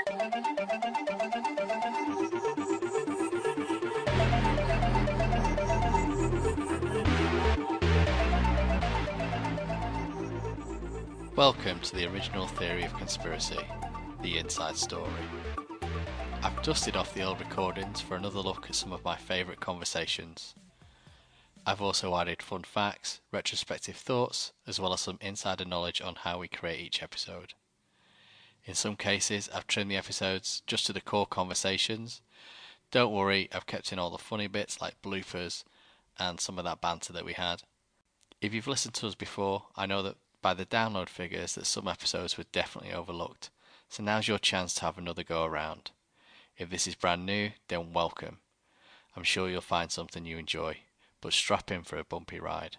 Welcome to the original theory of conspiracy, the inside story. I've dusted off the old recordings for another look at some of my favourite conversations. I've also added fun facts, retrospective thoughts, as well as some insider knowledge on how we create each episode. In some cases, I've trimmed the episodes just to the core conversations. Don't worry, I've kept in all the funny bits like bloopers and some of that banter that we had. If you've listened to us before, I know that by the download figures that some episodes were definitely overlooked, so now's your chance to have another go around. If this is brand new, then welcome. I'm sure you'll find something you enjoy, but strap in for a bumpy ride.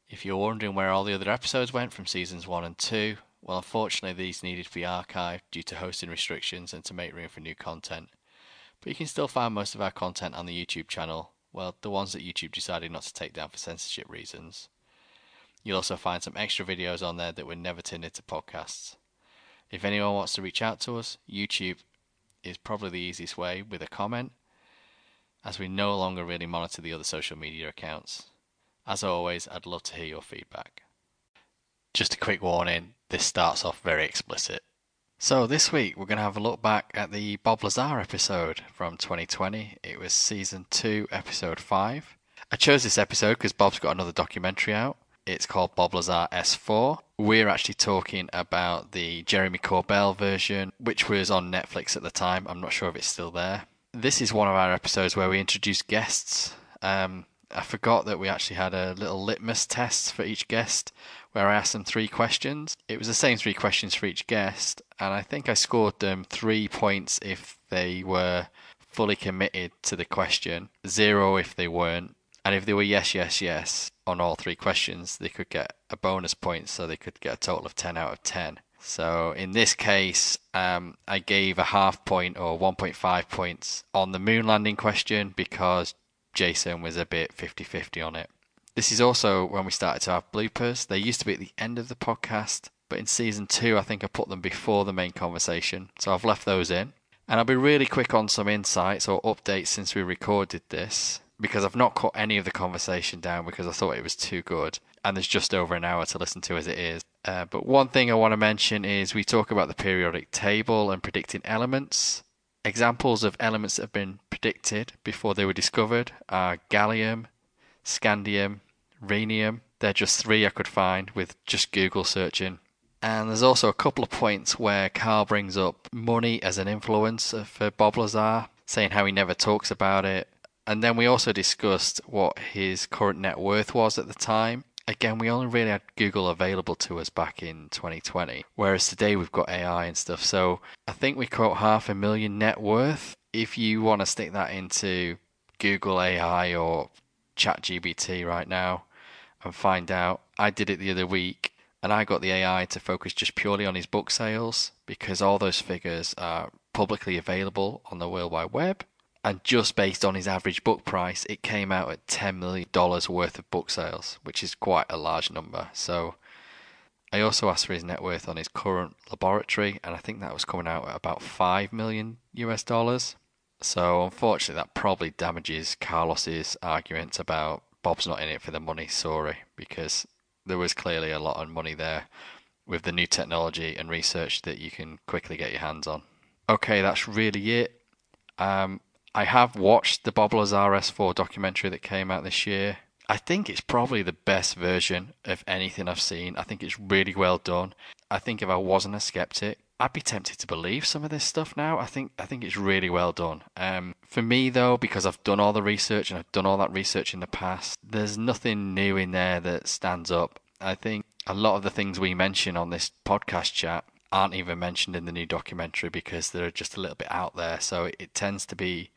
If you're wondering where all the other episodes went from seasons 1 and 2, well, unfortunately these needed to be archived due to hosting restrictions and to make room for new content. But you can still find most of our content on the YouTube channel, well, the ones that YouTube decided not to take down for censorship reasons. You'll also find some extra videos on there that were never turned into podcasts. If anyone wants to reach out to us, YouTube is probably the easiest way with a comment, as we no longer really monitor the other social media accounts. As always, I'd love to hear your feedback. Just a quick warning, this starts off very explicit. So this week we're going to have a look back at the Bob Lazar episode from 2020. It was season 2, episode 5. I chose this episode because Bob's got another documentary out. It's called Bob Lazar S4. We're actually talking about the Jeremy Corbell version, which was on Netflix at the time. I'm not sure if it's still there. This is one of our episodes where we introduce guests. I forgot that we actually had a little litmus test for each guest where I asked them 3 questions. It was the same 3 questions for each guest, and I think I scored them 3 points if they were fully committed to the question, 0 if they weren't, and if they were yes on all 3 questions, they could get a bonus point, so they could get a total of 10 out of 10. So in this case, I gave a half point or 1.5 points on the moon landing question because Jason was a bit 50-50 on it. This is also when we started to have bloopers. They used to be at the end of the podcast, but in season 2, I think I put them before the main conversation. So I've left those in. And I'll be really quick on some insights or updates since we recorded this, because I've not cut any of the conversation down because I thought it was too good. And there's just over an hour to listen to as it is. But one thing I want to mention is we talk about the periodic table and predicting elements. Examples of elements that have been predicted before they were discovered are gallium, scandium, rhenium. They're just 3 I could find with just Google searching. And there's also a couple of points where Carl brings up money as an influence for Bob Lazar, saying how he never talks about it. And then we also discussed what his current net worth was at the time. Again, we only really had Google available to us back in 2020, whereas today we've got AI and stuff. So I think we quote $500,000 net worth. If you want to stick that into Google AI or ChatGPT right now and find out, I did it the other week and I got the AI to focus just purely on his book sales because all those figures are publicly available on the World Wide Web. And just based on his average book price, it came out at $10 million worth of book sales, which is quite a large number. So I also asked for his net worth on his current laboratory, and I think that was coming out at about $5 million US. So unfortunately, that probably damages Carlos's argument about Bob's not in it for the money, sorry, because there was clearly a lot of money there with the new technology and research that you can quickly get your hands on. Okay, that's really it. I have watched the Bob Lazar S4 documentary that came out this year. I think it's probably the best version of anything I've seen. I think it's really well done. I think if I wasn't a skeptic, I'd be tempted to believe some of this stuff now. I think it's really well done. For me though, because I've done all the research and I've done all that research in the past, there's nothing new in there that stands up. I think a lot of the things we mention on this podcast chat aren't even mentioned in the new documentary because they're just a little bit out there. So it tends to be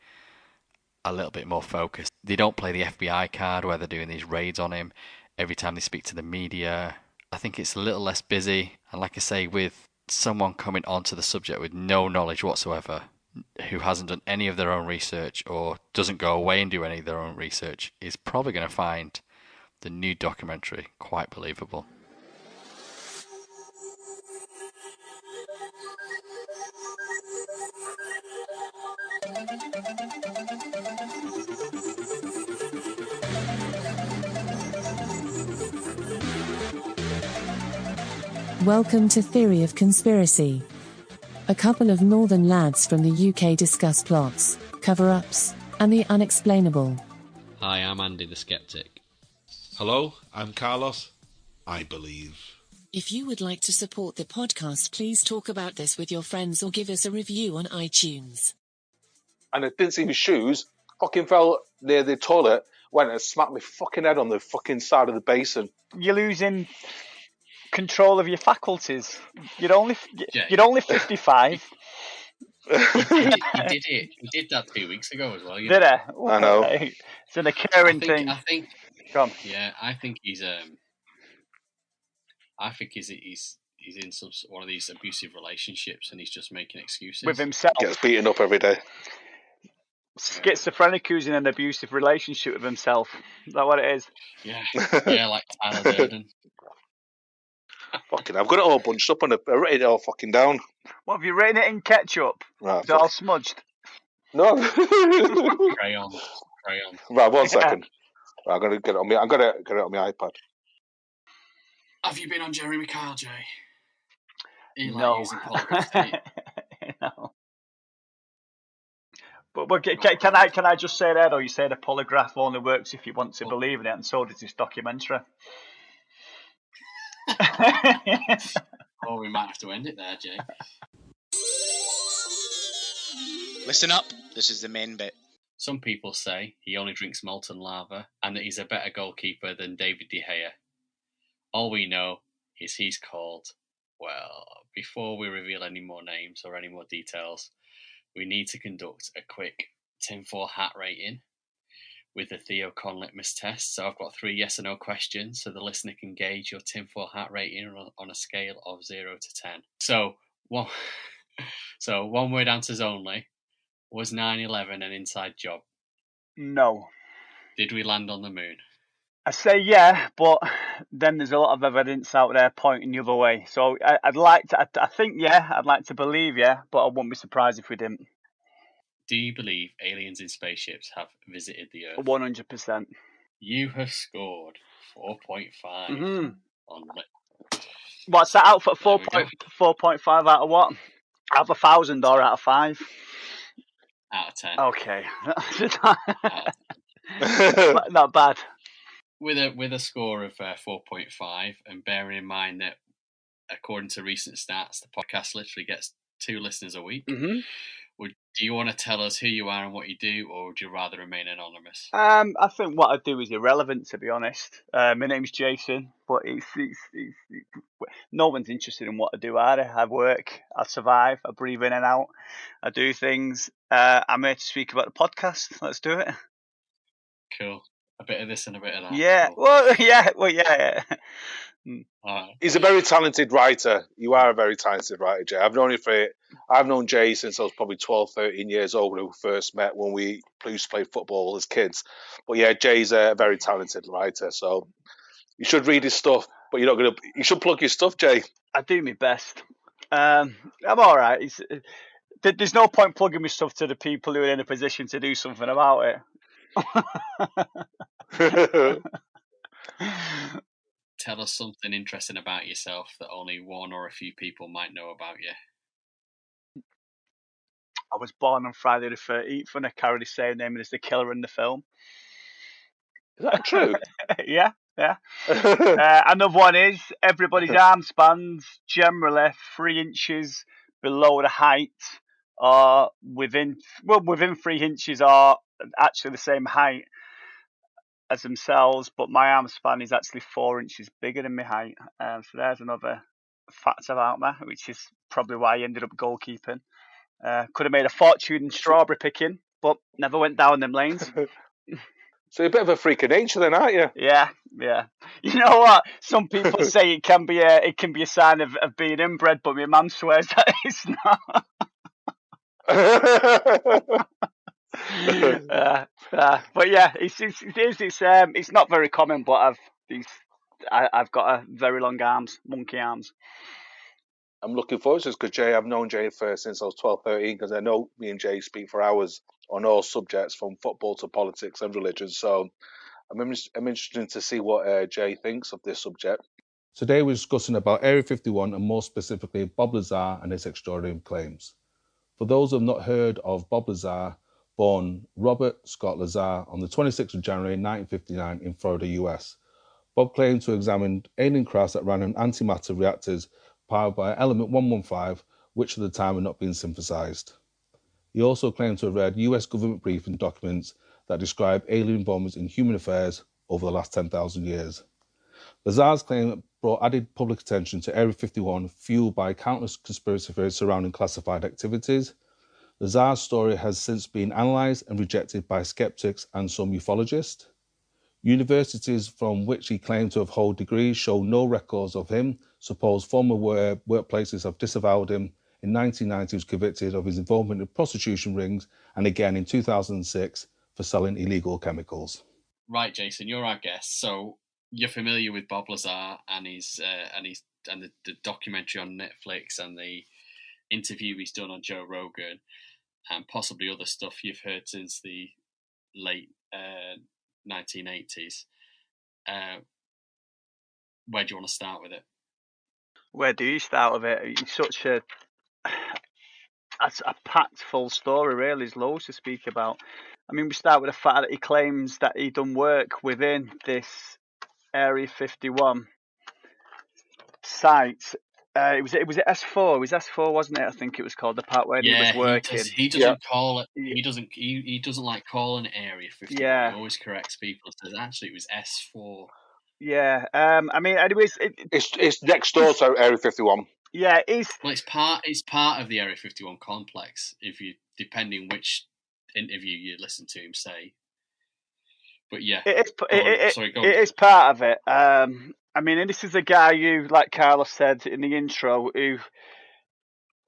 a little bit more focused. They don't play the FBI card where they're doing these raids on him every time they speak to the media. I think it's a little less busy. And like I say, with someone coming onto the subject with no knowledge whatsoever, who hasn't done any of their own research or doesn't go away and do any of their own research, is probably going to find the new documentary quite believable. Welcome to Theory of Conspiracy. A couple of northern lads from the UK discuss plots, cover-ups, and the unexplainable. Hi, I'm Andy the Skeptic. Hello, I'm Carlos. I believe. If you would like to support the podcast, please talk about this with your friends or give us a review on iTunes. And I didn't see my shoes, fucking fell near the toilet, went and smacked my fucking head on the fucking side of the basin. You're losing control of your faculties. You're only 55. He did that 2 weeks ago as well. Did I? I know. It's an occurring thing. I think. Go on. Yeah, I think he's in one of these abusive relationships, and he's just making excuses With himself. Gets beaten up every day. Schizophrenic who's in an abusive relationship with himself. Is that what it is? Yeah, like Tyler Durden. Fucking, I've got it all bunched up and I've written it all fucking down. What, have you written it in ketchup? Right, Is it all smudged? No. Crayon. Right, 1 second. Right, I'm gonna get it on me. I'm gonna get it on my iPad. Have you been on Jeremy Kyle, Jay? No. Using polygraphs, No. But can I just say that, or you say the polygraph only works if you want to believe in it, and so does this documentary. Oh, we might have to end it there, Jay. Listen up, this is the main bit. Some people say he only drinks molten lava and that he's a better goalkeeper than David De Gea. All we know is he's called, well, before we reveal any more names or any more details, we need to conduct a quick tinfoil hat rating with the TheoCon litmus test. So I've got 3 yes or no questions so the listener can gauge your tinfoil hat rating on a scale of 0 to 10. So one word answers only. Was 9/11 an inside job? No. Did we land on the moon? I say yeah, but then there's a lot of evidence out there pointing the other way. So I'd like to, I think yeah, I'd like to believe yeah, but I wouldn't be surprised if we didn't. Do you believe aliens in spaceships have visited the Earth? 100%. You have scored 4.5 on. What's that out for? 4.5 out of what? Out of 1,000 or out of 5? Out of 10. Okay. Not bad. With a score of 4.5, and bearing in mind that according to recent stats, the podcast literally gets 2 listeners a week. Mm-hmm. Do you want to tell us who you are and what you do, or would you rather remain anonymous? I think what I do is irrelevant, to be honest. My name's Jason, but it's no one's interested in what I do, are they? I work, I survive, I breathe in and out, I do things. I'm here to speak about the podcast. Let's do it. Cool. A bit of this and a bit of that. Yeah. Cool. Well, yeah. Right. He's a very talented writer. You are a very talented writer, Jay. I've known Jay since I was probably 12, 13 years old when we first met, when we used to play football as kids. But yeah, Jay's a very talented writer, so you should read his stuff. But you should plug your stuff, Jay. I do my best. I'm all right. There's no point plugging my stuff to the people who are in a position to do something about it. Tell us something interesting about yourself that only one or a few people might know about you. I was born on Friday the 13th and I carry the same name as the killer in the film. Is that true? Yeah. Another one is everybody's arm spans generally 3 inches below the height, or within 3 inches, are actually the same height as themselves, but my arm span is actually 4 inches bigger than my height. So there's another fact about me, which is probably why I ended up goalkeeping. Could have made a fortune in strawberry picking, but never went down them lanes. So you're a bit of a freak of nature then, aren't you? Yeah. You know what? Some people say it can be a sign of being inbred, but my mum swears that it's not. But yeah, it's not very common, but I've got a very long arms, monkey arms. I'm looking forward to this because Jay, I've known Jay since I was 12, 13, because I know me and Jay speak for hours on all subjects from football to politics and religion. So I'm interested to see what Jay thinks of this subject. Today we're discussing about Area 51 and more specifically Bob Lazar and his extraordinary claims. For those who have not heard of Bob Lazar, born Robert Scott Lazar on the 26th of January 1959 in Florida, US. Bob claimed to have examined alien crafts that ran on antimatter reactors powered by element 115, which at the time had not been synthesized. He also claimed to have read US government briefing documents that describe alien involvement in human affairs over the last 10,000 years. Lazar's claim brought added public attention to Area 51, fueled by countless conspiracy theories surrounding classified activities. Lazar's story has since been analysed and rejected by skeptics and some ufologists. Universities from which he claimed to have held degrees show no records of him. Supposed former workplaces have disavowed him. In 1990, he was convicted of his involvement in prostitution rings, and again in 2006 for selling illegal chemicals. Right, Jason, you're our guest, so you're familiar with Bob Lazar and the documentary on Netflix and the interview he's done on Joe Rogan, and possibly other stuff you've heard since the late 1980s. Where do you want to start with it? Where do you start with it? It's such a packed full story, really. There's loads to speak about. I mean, we start with the fact that he claims that he done work within this Area 51 site. It was S4. It was S4, wasn't it? I think it was called, the part where he was working. He doesn't call it. He doesn't like calling it Area 51. Yeah. He always corrects people. Says actually it was S4. Yeah. I mean, anyways, it's next door to Area 51. Yeah, it's part of the Area 51 complex. If you depending which interview you listen to him say. But yeah, it is part of it. I mean, and this is a guy who, like Carlos said in the intro, who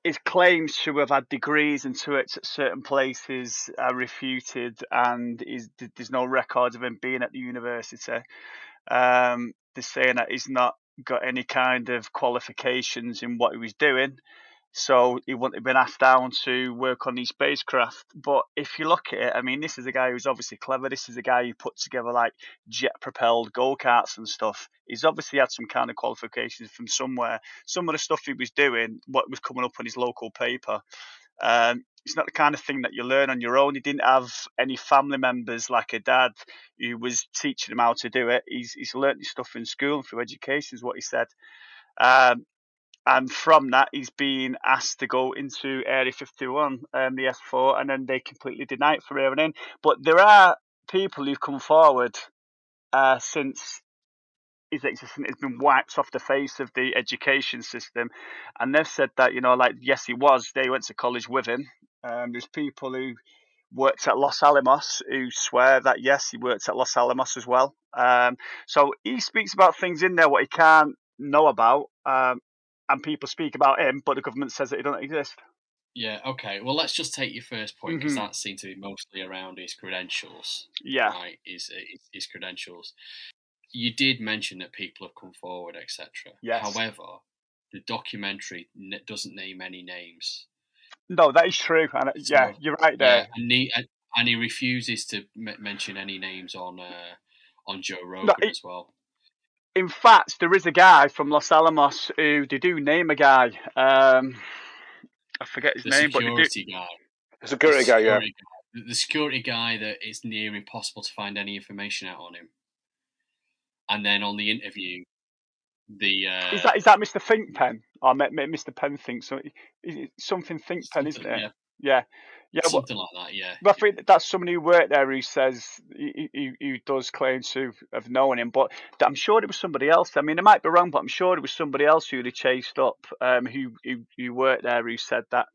his claims to have had degrees and to it at certain places are refuted, and there's no records of him being at the university. They're saying that he's not got any kind of qualifications in what he was doing, so he wouldn't have been asked down to work on these spacecraft. But if you look at it, I mean, this is a guy who's obviously clever. This is a guy who put together like jet-propelled go-karts and stuff. He's obviously had some kind of qualifications from somewhere. Some of the stuff he was doing, what was coming up on his local paper, it's not the kind of thing that you learn on your own. He didn't have any family members like a dad who was teaching him how to do it. He's learnt this stuff in school and through education, is what he said. And from that, he's been asked to go into Area 51, the S4, and then they completely deny it from here on in. But there are people who've come forward since his existence has been wiped off the face of the education system, and they've said that, like, yes, he was. They went to college with him. There's people who worked at Los Alamos who swear that, yes, he worked at Los Alamos as well. So he speaks about things in there what he can't know about. And people speak about him, but the government says that he doesn't exist. Yeah, okay. Well, let's just take your first point, because that seemed to be mostly around his credentials. Yeah. Right, his credentials. You did mention that people have come forward, etc. Yes. However, the documentary doesn't name any names. No, that is true. And yeah, you're right there. Yeah, and he refuses to mention any names on Joe Rogan as well. In fact, there is a guy from Los Alamos who they do name a guy. I forget his name, but the security guy, yeah. The security guy that it's near impossible to find any information out on him. And then on the interview, is that Mr. Thinkpen? Or Mr. Penn thinks so. Something Thinkpen, isn't it? Yeah. Something like that, yeah. I think that's somebody who worked there who says he does claim to have known him, but I'm sure it was somebody else. I mean, I might be wrong, but I'm sure it was somebody else who they chased up, who worked there, who said that,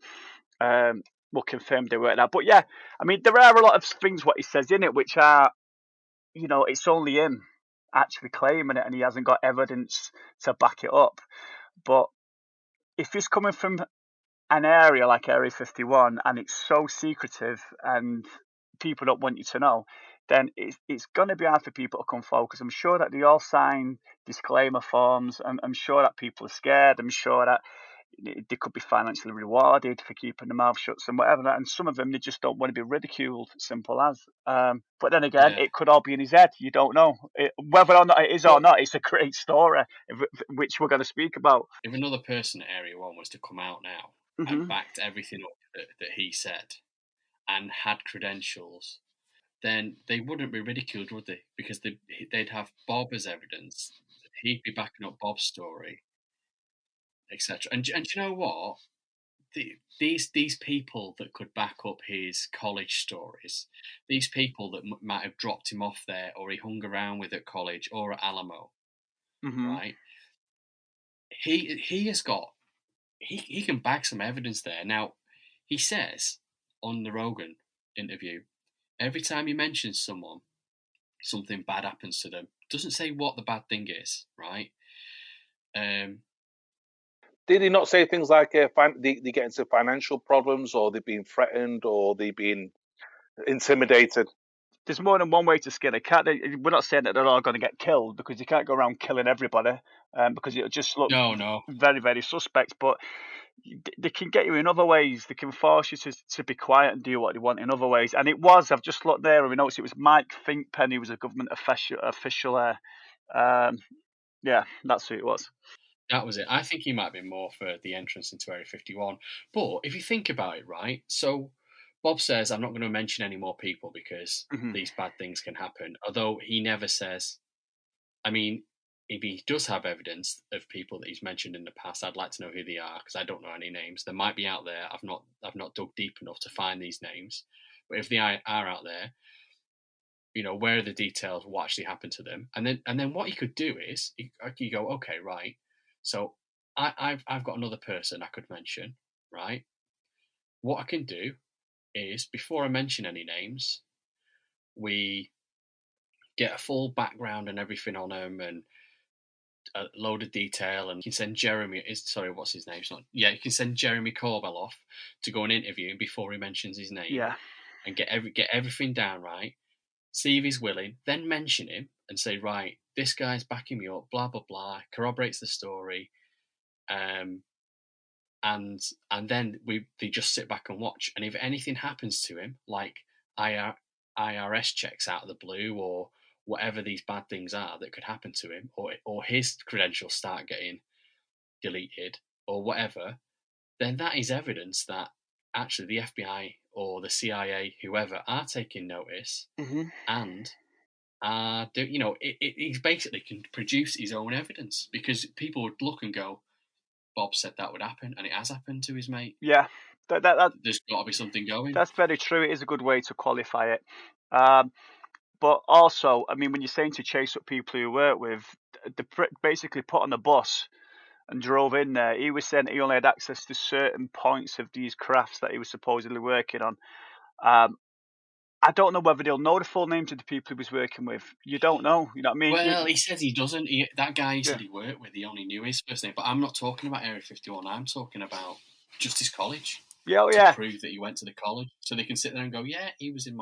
well, confirmed they worked there. But yeah, I mean, there are a lot of things what he says in it which are, it's only him actually claiming it, and he hasn't got evidence to back it up. But if it's coming from an area like Area 51 and it's so secretive and people don't want you to know, then it's going to be hard for people to come forward, because I'm sure that they all sign disclaimer forms. I'm sure that people are scared. I'm sure that they could be financially rewarded for keeping their mouth shut and whatever. And some of them, they just don't want to be ridiculed, simple as. But then again, Yeah. it could all be in his head. You don't know. Whether or not it is or not, it's a great story, which we're going to speak about. If another person at Area 1 was to come out now and backed everything up that he said and had credentials, then they wouldn't be ridiculed, would they? Because they'd have Bob as evidence. He'd be backing up Bob's story, etc. And you know what? These people that could back up his college stories, these people that might have dropped him off there, or he hung around with at college or at Alamo, right? He has got he can bag some evidence there. Now, he says on the Rogan interview, every time he mentions someone, something bad happens to them. Doesn't say what the bad thing is, right? Did he not say things like they get into financial problems, or they've been threatened, or they've been intimidated? There's more than one way to skin a cat. We're not saying that they're all going to get killed, because you can't go around killing everybody, because it'll just look very, very suspect. But they can get you in other ways. They can force you to be quiet and do what they want in other ways. And it was, I've just looked there and we noticed it was Mike Finkpenny, who was a government official there. Yeah, that's who it was. That was it. I think he might be more for the entrance into Area 51. But if you think about it, right, so Bob says, I'm not going to mention any more people because these bad things can happen. Although he never says, I mean, if he does have evidence of people that he's mentioned in the past, I'd like to know who they are, because I don't know any names. They might be out there. I've not dug deep enough to find these names. But if they are out there, you know, where are the details? What actually happened to them? And then what he could do is you go, okay, right. So I've got another person I could mention, right? What I can do is, before I mention any names, we get a full background and everything on them, and a load of detail, and you can send Jeremy. What's his name? You can send Jeremy Corbell off to go and interview him before he mentions his name. Yeah. And get everything down right. See if he's willing. Then mention him and say, right, this guy's backing me up. Blah blah blah. Corroborates the story. And then they just sit back and watch. And if anything happens to him, like IRS checks out of the blue, or whatever these bad things are that could happen to him, or his credentials start getting deleted, or whatever, then that is evidence that actually the FBI or the CIA, whoever, are taking notice, and he basically can produce his own evidence, because people would look and go, Bob said that would happen, and it has happened to his mate. Yeah, there's got to be something going. That's very true. It is a good way to qualify it. But also, I mean, when you're saying to chase up people you work with, they basically put on the bus and drove in there. He was saying that he only had access to certain points of these crafts that he was supposedly working on. I don't know whether they'll know the full names of the people he was working with. You don't know. You know what I mean? Well, he says he doesn't. That guy he said he worked with, he only knew his first name. But I'm not talking about Area 51. I'm talking about just his college. To prove that he went to the college. So they can sit there and go, yeah, he was in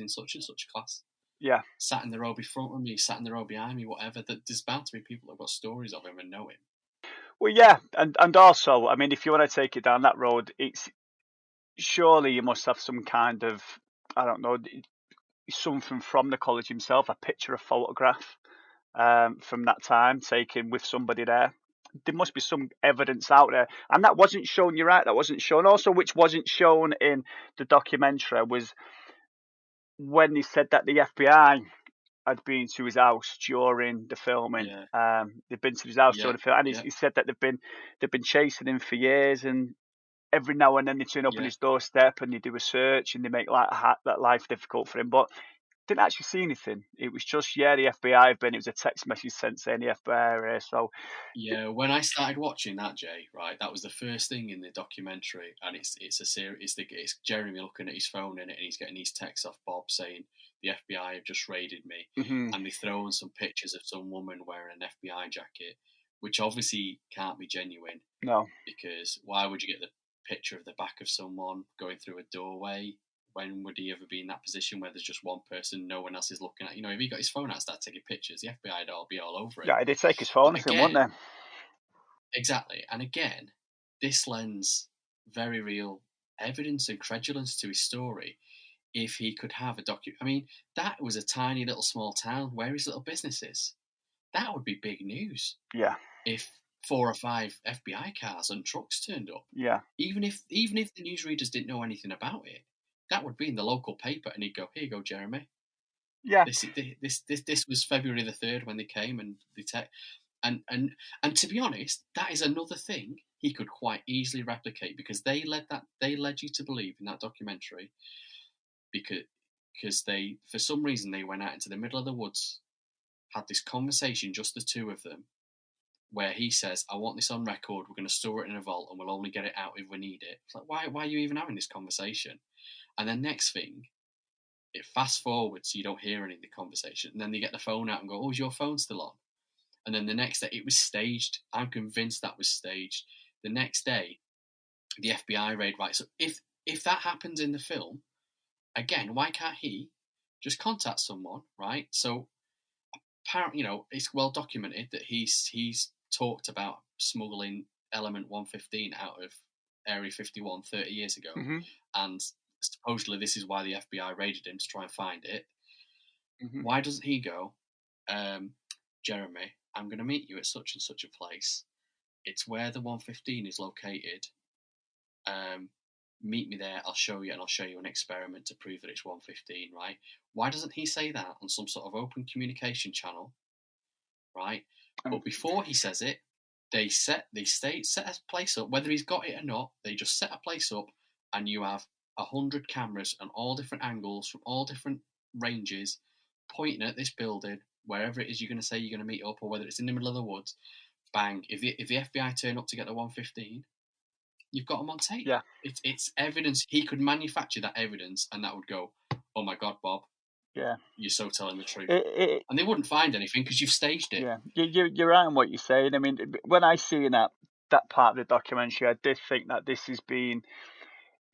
such and such class. Yeah. Sat in the row before me, sat in the row behind me, whatever. There's bound to be people that have got stories of him and know him. Well, yeah. And also, I mean, if you want to take it down that road, it's surely you must have some kind of, I don't know, something from the college himself, a picture, a photograph from that time taken with somebody there. There must be some evidence out there, and that wasn't shown. You're right, that wasn't shown. Also, which wasn't shown in the documentary, was when they said that the FBI had been to his house during the filming. Yeah. They've been to his house during the film, and he said that they've been chasing him for years, and every now and then they turn up on his doorstep and they do a search and they make that life difficult for him. But didn't actually see anything. It was just, the FBI have been. It was a text message sent saying the FBI are here. So yeah, when I started watching that, Jay, right, that was the first thing in the documentary, and it's a series. It's Jeremy looking at his phone in it, and he's getting these texts off Bob saying the FBI have just raided me, and they throw in some pictures of some woman wearing an FBI jacket, which obviously can't be genuine. No, because why would you get the picture of the back of someone going through a doorway? When would he ever be in that position where there's just one person, no one else is looking at? You know, if he got his phone out and started taking pictures, the FBI would all be all over it. Yeah, they'd take his phone, wouldn't they? Exactly. And again, this lends very real evidence and credulence to his story. If he could have a I mean, that was a tiny little small town where his little business is. That would be big news. Yeah. If 4 or 5 FBI cars and trucks turned up. Yeah. Even if the newsreaders didn't know anything about it, that would be in the local paper, and he'd go, "Here you go, Jeremy." Yeah. This was February the 3rd when they came and they and to be honest, that is another thing he could quite easily replicate, because they led you to believe in that documentary because they, for some reason, they went out into the middle of the woods, had this conversation, just the two of them, where he says, "I want this on record. We're going to store it in a vault, and we'll only get it out if we need it." It's like, why are you even having this conversation? And then next thing, it fast forwards, so you don't hear any of the conversation, and then they get the phone out and go, "Oh, is your phone still on?" And then the next day, it was staged. I'm convinced that was staged. The next day, the FBI raid. Right, so if that happens in the film, again, why can't he just contact someone, right? So apparently, it's well documented that he's talked about smuggling element 115 out of Area 51 30 years ago, and supposedly this is why the FBI raided him, to try and find it. Why doesn't he go, "Jeremy, I'm going to meet you at such and such a place. It's where the 115 is located. Meet me there. I'll show you, and I'll show you an experiment to prove that it's 115, right?" Why doesn't he say that on some sort of open communication channel, right? But before he says it, they set a place up. Whether he's got it or not, they just set a place up, and you have 100 cameras on all different angles from all different ranges, pointing at this building, wherever it is you're going to say you're going to meet up, or whether it's in the middle of the woods. Bang! If the FBI turn up to get the 115, you've got them on tape. Yeah. It's evidence. He could manufacture that evidence, and that would go, "Oh my God, Bob, yeah, you're so telling the truth." And they wouldn't find anything because you've staged it. Yeah, you're right in what you're saying. I mean, when I see that part of the documentary, I did think that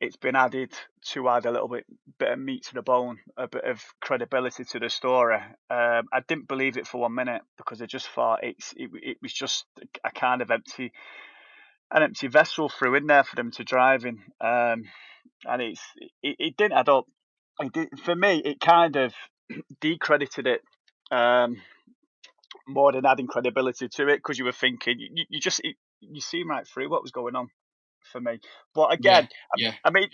it's been added to add a little bit of meat to the bone, a bit of credibility to the story. I didn't believe it for 1 minute, because I just thought it was just a kind of empty vessel through in there for them to drive in, and it didn't add up. For me, it kind of decredited it. More than adding credibility to it, because you were thinking you seem right through what was going on for me. But again, I mean,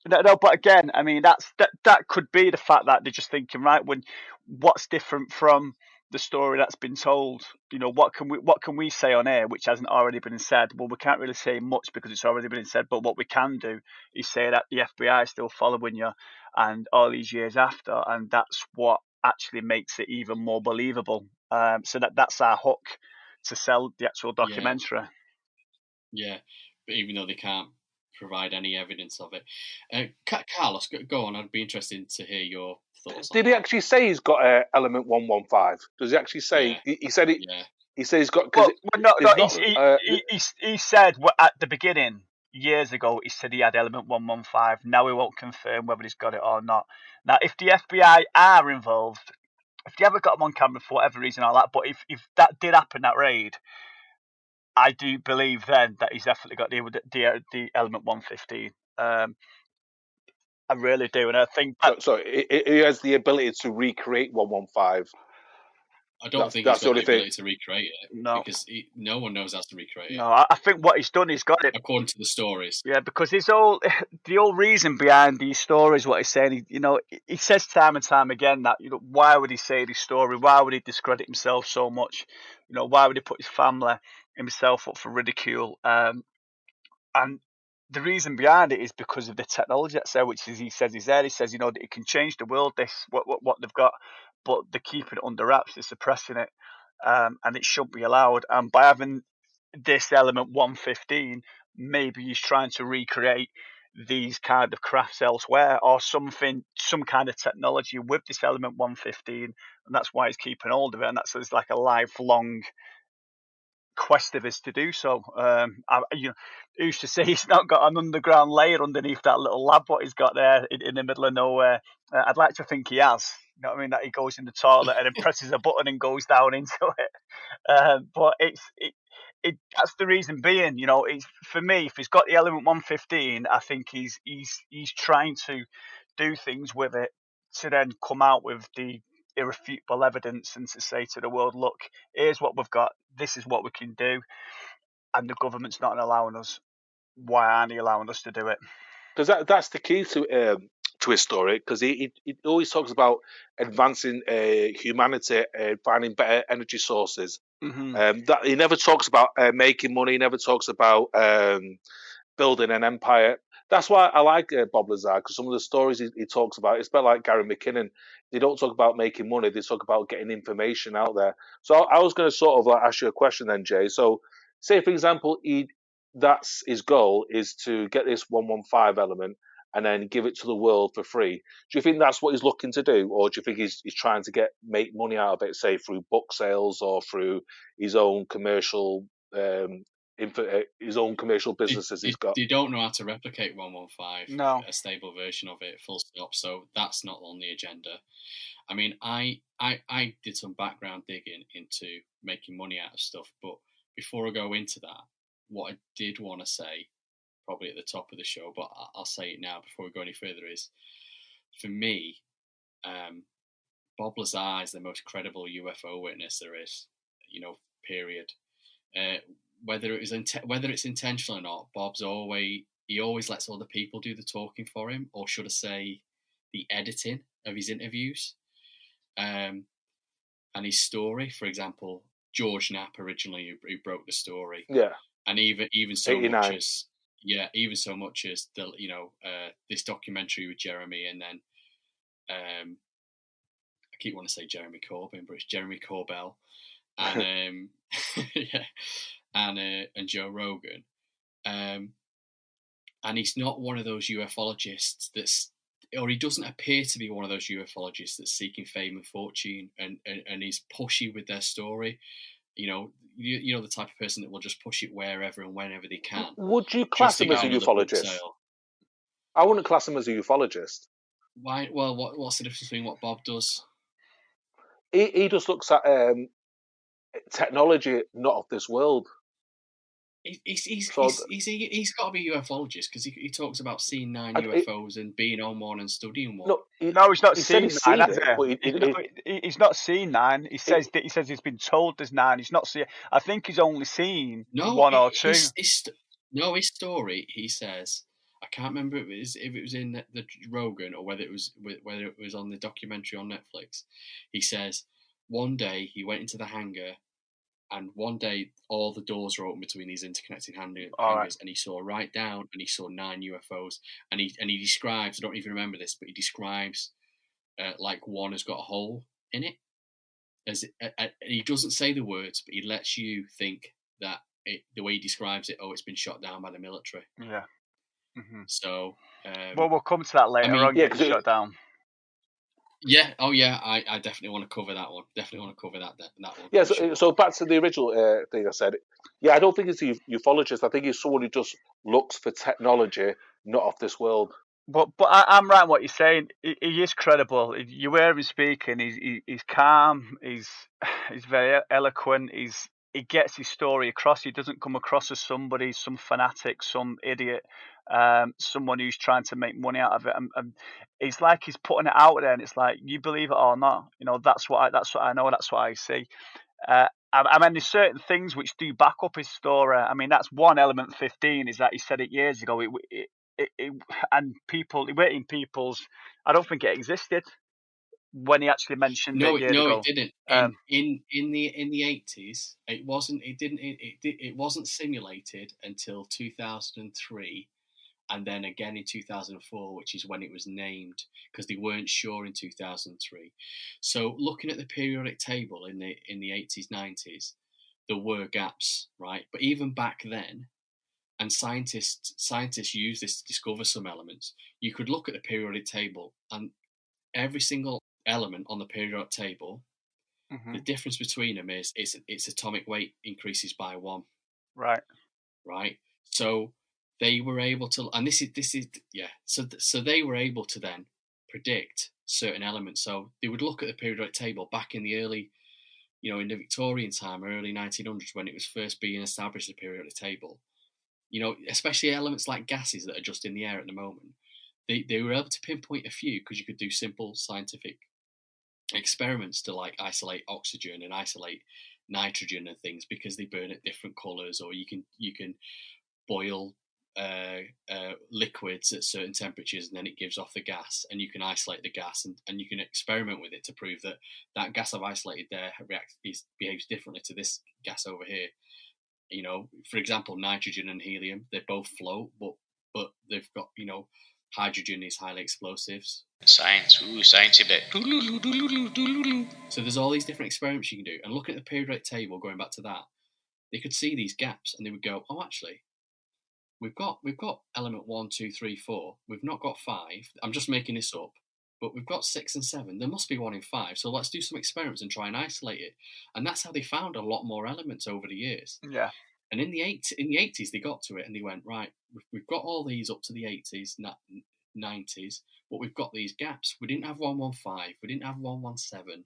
no, but again, I mean, that could be the fact that they're just thinking, right, what's different from the story that's been told? What can we say on air which hasn't already been said? Well, we can't really say much because it's already been said. But what we can do is say that the FBI is still following you, and all these years after, and that's what actually makes it even more believable. So that's our hook to sell the actual documentary. Yeah, but even though they can't provide any evidence of it, Carlos, go on. I'd be interested to hear your thoughts. Did he actually say he's got element 115? Does he actually say? Yeah. He said it. Yeah. He said he's got. He said at the beginning, years ago, he said he had element 115. Now he won't confirm whether he's got it or not. Now, if the FBI are involved, if they haven't got him on camera for whatever reason or that, but if that did happen, that raid, I do believe then that he's definitely got the element 115. I really do, and I think so he has the ability to recreate 115. I don't think he's got the ability to recreate it. No, because no one knows how to recreate it. No, I think what he's done, he's got it according to the stories. Yeah, because the whole reason behind these stories, what he's saying, he says time and time again that why would he say this story? Why would he discredit himself so much? Why would he put his family, himself up for ridicule? And the reason behind it is because of the technology that's there, which is, he says is there. He says, that it can change the world, this, what they've got, but they're keeping it under wraps, they're suppressing it, and it shouldn't be allowed. And by having this element 115, maybe he's trying to recreate these kind of crafts elsewhere, or some kind of technology with this element 115, and that's why he's keeping hold of it, and that's like a lifelong quest of his to do so. Who's to say he's not got an underground layer underneath that little lab what he's got there in the middle of nowhere? I'd like to think he has. You know what I mean? That he goes in the toilet and then presses a button and goes down into it. But that's the reason being. It's, for me, if he's got the element 115, I think he's trying to do things with it to then come out with the irrefutable evidence and to say to the world, look, here's what we've got, this is what we can do, and the government's not allowing us. Why aren't they allowing us to do it? Because that's the key to his story, because he always talks about advancing humanity, finding better energy sources. That he never talks about making money. He never talks about building an empire. That's why I like Bob Lazar, because some of the stories he talks about, it's a bit like Gary McKinnon. They don't talk about making money. They talk about getting information out there. So I was going to sort of ask you a question then, Jay. So say, for example, that's his goal, is to get this 115 element and then give it to the world for free. Do you think that's what he's looking to do, or do you think he's trying to make money out of it, say through book sales or through his own commercial businesses he's got? They don't know how to replicate 115, No. a stable version of it, full stop. So that's not on the agenda. I mean, I did some background digging into making money out of stuff, but before I go into that, what I did want to say, probably at the top of the show, but I'll say it now before we go any further, is, for me, Bob Lazar is the most credible UFO witness there is, period. Whether it's intentional or not, he always lets other people do the talking for him, or should I say, the editing of his interviews, and his story. For example, George Knapp originally, who broke the story, and even so 89. much as the this documentary with Jeremy, and then I keep wanting to say Jeremy Corbyn, but it's Jeremy Corbell, and and Joe Rogan, and he's not one of those ufologists or he doesn't appear to be one of those ufologists that's seeking fame and fortune, and he's pushy with their story. The type of person that will just push it wherever and whenever they can. Would you class him as a ufologist? I wouldn't class him as a ufologist. Why? Well, what's the difference between what Bob does? He just looks at technology not of this world. He's got to be a ufologist, because he talks about seeing 9 UFOs and being on one and studying one. No, he's not seen 9. He's not seen 9. He says he's been told there's 9. He's not seen. I think he's only seen 1 or 2. His story. He says, I can't remember if it was in the Rogan or whether it was on the documentary on Netflix. He says one day he went into the hangar, and one day all the doors were open between these interconnected hangars, and he saw right down, and he saw 9 UFOs, and he describes, I don't even remember this, but he describes like one has got a hole in it. He doesn't say the words, but he lets you think that the way he describes it, it's been shot down by the military. Yeah. Mm-hmm. So, we'll come to that later on. Getting shot down. Yeah. Oh, yeah. I definitely want to cover that one. Definitely want to cover that one. Yeah. So back to the original thing I said. Yeah, I don't think he's a ufologist. I think he's someone who just looks for technology not of this world. But I'm right in what you're saying. He is credible. You hear him speaking. He's calm. He's very eloquent. He gets his story across. He doesn't come across as some fanatic, some idiot, someone who's trying to make money out of it. And it's like he's putting it out there, and it's like, you believe it or not. That's what I know. That's what I see. I mean, there's certain things which do back up his story. I mean, that's one element. 15 is that he said it years ago. And people, waiting people's. I don't think it existed when he actually mentioned it years ago. No, it didn't. In the 80s, it wasn't. It wasn't simulated until 2003, and then again in 2004, which is when it was named, because they weren't sure in 2003. So looking at the periodic table in the 80s, 90s, there were gaps, right? But even back then, and scientists use this to discover some elements. You could look at the periodic table, and every single element on the periodic table, the difference between them is its atomic weight increases by 1. Right. So they were able to, and this is yeah. So they were able to then predict certain elements. So they would look at the periodic table back in the early in the Victorian time, early 1900s, when it was first being established, the periodic table, especially elements like gases that are just in the air at the moment, they were able to pinpoint a few because you could do simple scientific experiments to like isolate oxygen and isolate nitrogen and things because they burn at different colors, or you can boil liquids at certain temperatures and then it gives off the gas, and you can isolate the gas and you can experiment with it to prove that gas I've isolated there behaves differently to this gas over here. For example, nitrogen and helium, they both float, but they've got, hydrogen is highly explosives. Science, science a bit. So there's all these different experiments you can do, and looking at the periodic table, going back to that, they could see these gaps and they would go, oh, actually, we've got element 1, 2, 3, 4. We've not got 5. I'm just making this up, but we've got 6 and 7. There must be 1 in 5. So let's do some experiments and try and isolate it. And that's how they found a lot more elements over the years. Yeah. And in the 80s, they got to it and they went, right, we've got all these up to the 80s, 90s, but we've got these gaps. We didn't have 115. We didn't have 117.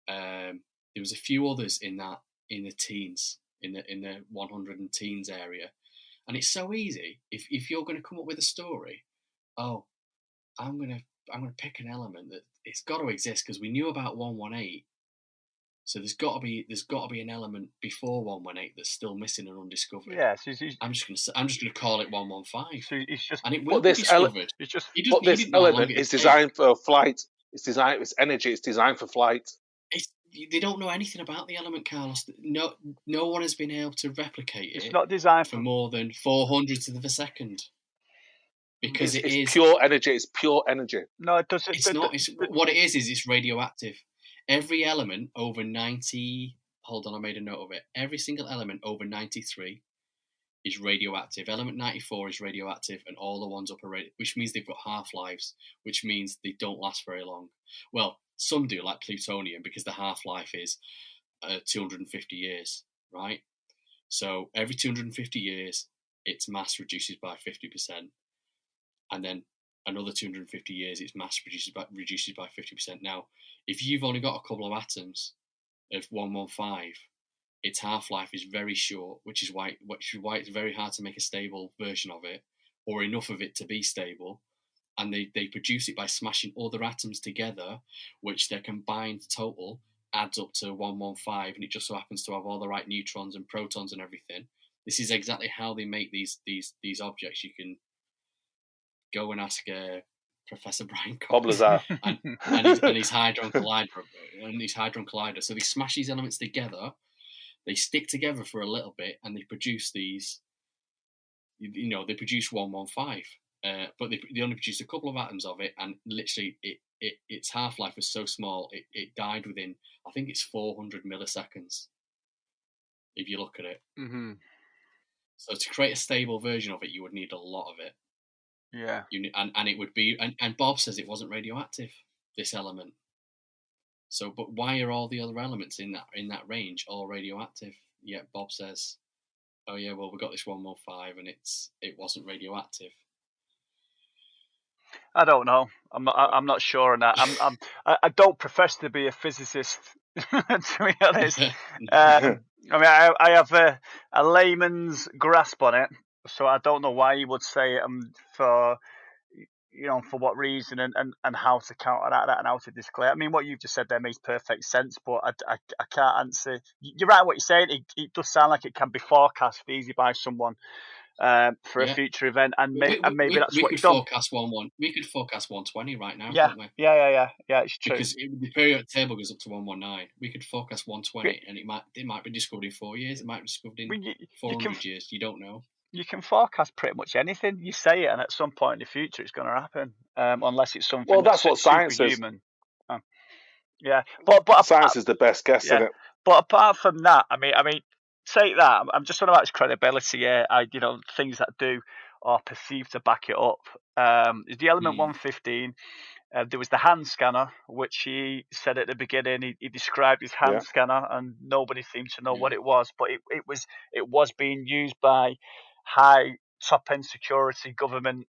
There was a few others in the teens, in the 100 and teens area. And it's so easy if you're going to come up with a story. Oh, I'm gonna pick an element that it's got to exist because we knew about 118. So there's got to be an element before 118 that's still missing and undiscovered. Yeah, so I'm just gonna call it 115. So it's just, and it will be discovered. This element is designed for flight. It's energy. It's designed for flight. They don't know anything about the element, Carlos. No one has been able to replicate it. It's not designed for more than 400th of a second. Because it's pure energy. It's pure energy. No, it doesn't. It's not. What it is it's radioactive. Every element over 90. Hold on, I made a note of it. Every single element over 93 is radioactive. Element 94 is radioactive, and all the ones up are which means they've got half-lives, which means they don't last very long. Well, some do, like plutonium, because the half-life is 250 years, right? So every 250 years, its mass reduces by 50%. And then another 250 years, its mass reduces by 50%. Now, if you've only got a couple of atoms of 115, its half-life is very short, which is why it's very hard to make a stable version of it, or enough of it to be stable. And they produce it by smashing other atoms together, which their combined total adds up to 115, and it just so happens to have all the right neutrons and protons and everything. This is exactly how they make these objects. You can go and ask Professor Brian Cox Lazar and his hadron collider. So they smash these elements together, they stick together for a little bit, and they produce these. They produce 115, but they only produced a couple of atoms of it, and literally its half-life was so small it died within, I think it's 400 milliseconds. If you look at it, so to create a stable version of it, you would need a lot of it. Yeah. And it would be, and Bob says it wasn't radioactive, this element. So, but why are all the other elements in that range all radioactive? Yet Bob says, oh yeah, well we got this 115 and it wasn't radioactive. I don't know. I'm not sure on that. I don't profess to be a physicist, to be honest. I mean, I have a layman's grasp on it, so I don't know why you would say it, for what reason and how to counter that and how to display it. I mean, what you've just said there makes perfect sense, but I can't answer. You're right what you're saying. It does sound like it can be forecast easy by someone for a future event, and maybe that's what you've done. We could forecast 120 right now, yeah, couldn't we? Yeah, it's true. Because the periodic table goes up to 119. We could forecast 120, and it might be discovered in 4 years. It might be discovered in 400 years. You don't know. You can forecast pretty much anything. You say it, and at some point in the future, it's going to happen, unless it's something. Well, that's what science is. Yeah, but science is the best guess, isn't it? But apart from that, I mean, take that. I'm just talking about its credibility. Yeah, things that do or perceive to back it up. Is the element 115. There was the hand scanner, which he said at the beginning. He described his hand scanner, and nobody seemed to know what it was. But it was being used by high top end security government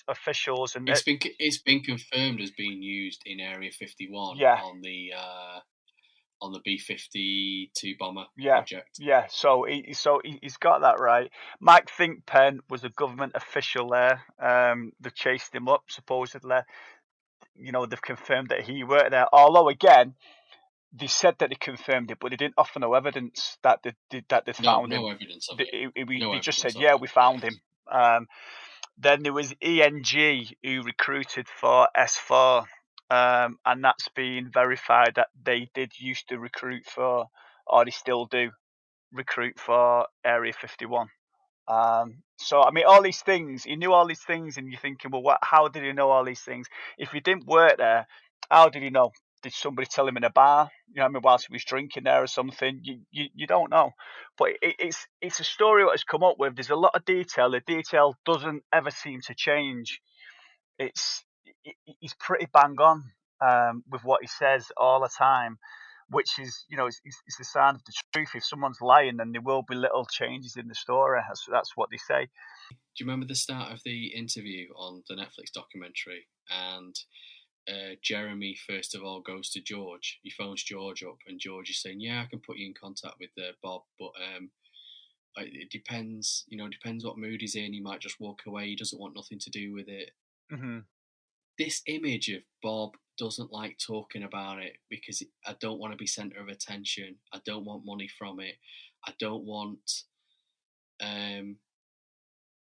officials, and it's been confirmed as being used in Area 51 on the on the B-52 bomber Yeah, project. yeah. So he's got that right. Mike Thinkpen was a government official there. They chased him up supposedly. You know, they've confirmed that he worked there. Although again, they said that they confirmed it, but they didn't offer no evidence that they found him. No evidence of it. They just said, yeah, we found him. Then there was ENG who recruited for S4, and that's been verified that they did used to recruit for, or they still do recruit for Area 51. So I mean, all these things, he knew all these things, and you're thinking, well, how did he know all these things? If he didn't work there, how did he know? Did somebody tell him in a bar? You know what I mean, whilst he was drinking there or something? You don't know. But it's a story that has come up with. There's a lot of detail. The detail doesn't ever seem to change. He's pretty bang on with what he says all the time, which is, you know, it's the sign of the truth. If someone's lying, then there will be little changes in the story. That's what they say. Do you remember the start of the interview on the Netflix documentary? And Jeremy first of all goes to George. He phones George up, and George is saying, "Yeah, I can put you in contact with Bob, but it depends. You know, depends what mood he's in. He might just walk away. He doesn't want nothing to do with it." Mm-hmm. This image of Bob doesn't like talking about it because I don't want to be centre of attention. I don't want money from it. I don't want,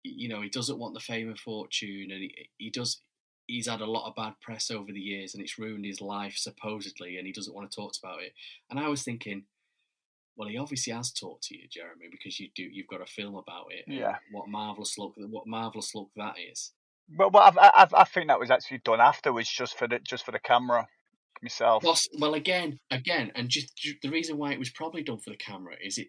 you know, he doesn't want the fame and fortune, and he does. He's had a lot of bad press over the years, and it's ruined his life supposedly, and he doesn't want to talk about it. And I was thinking, well, he obviously has talked to you, Jeremy, because you've got a film about it. Yeah. What marvelous look that is. Well, I think that was actually done afterwards, just for the camera myself. Well, again, and just the reason why it was probably done for the camera is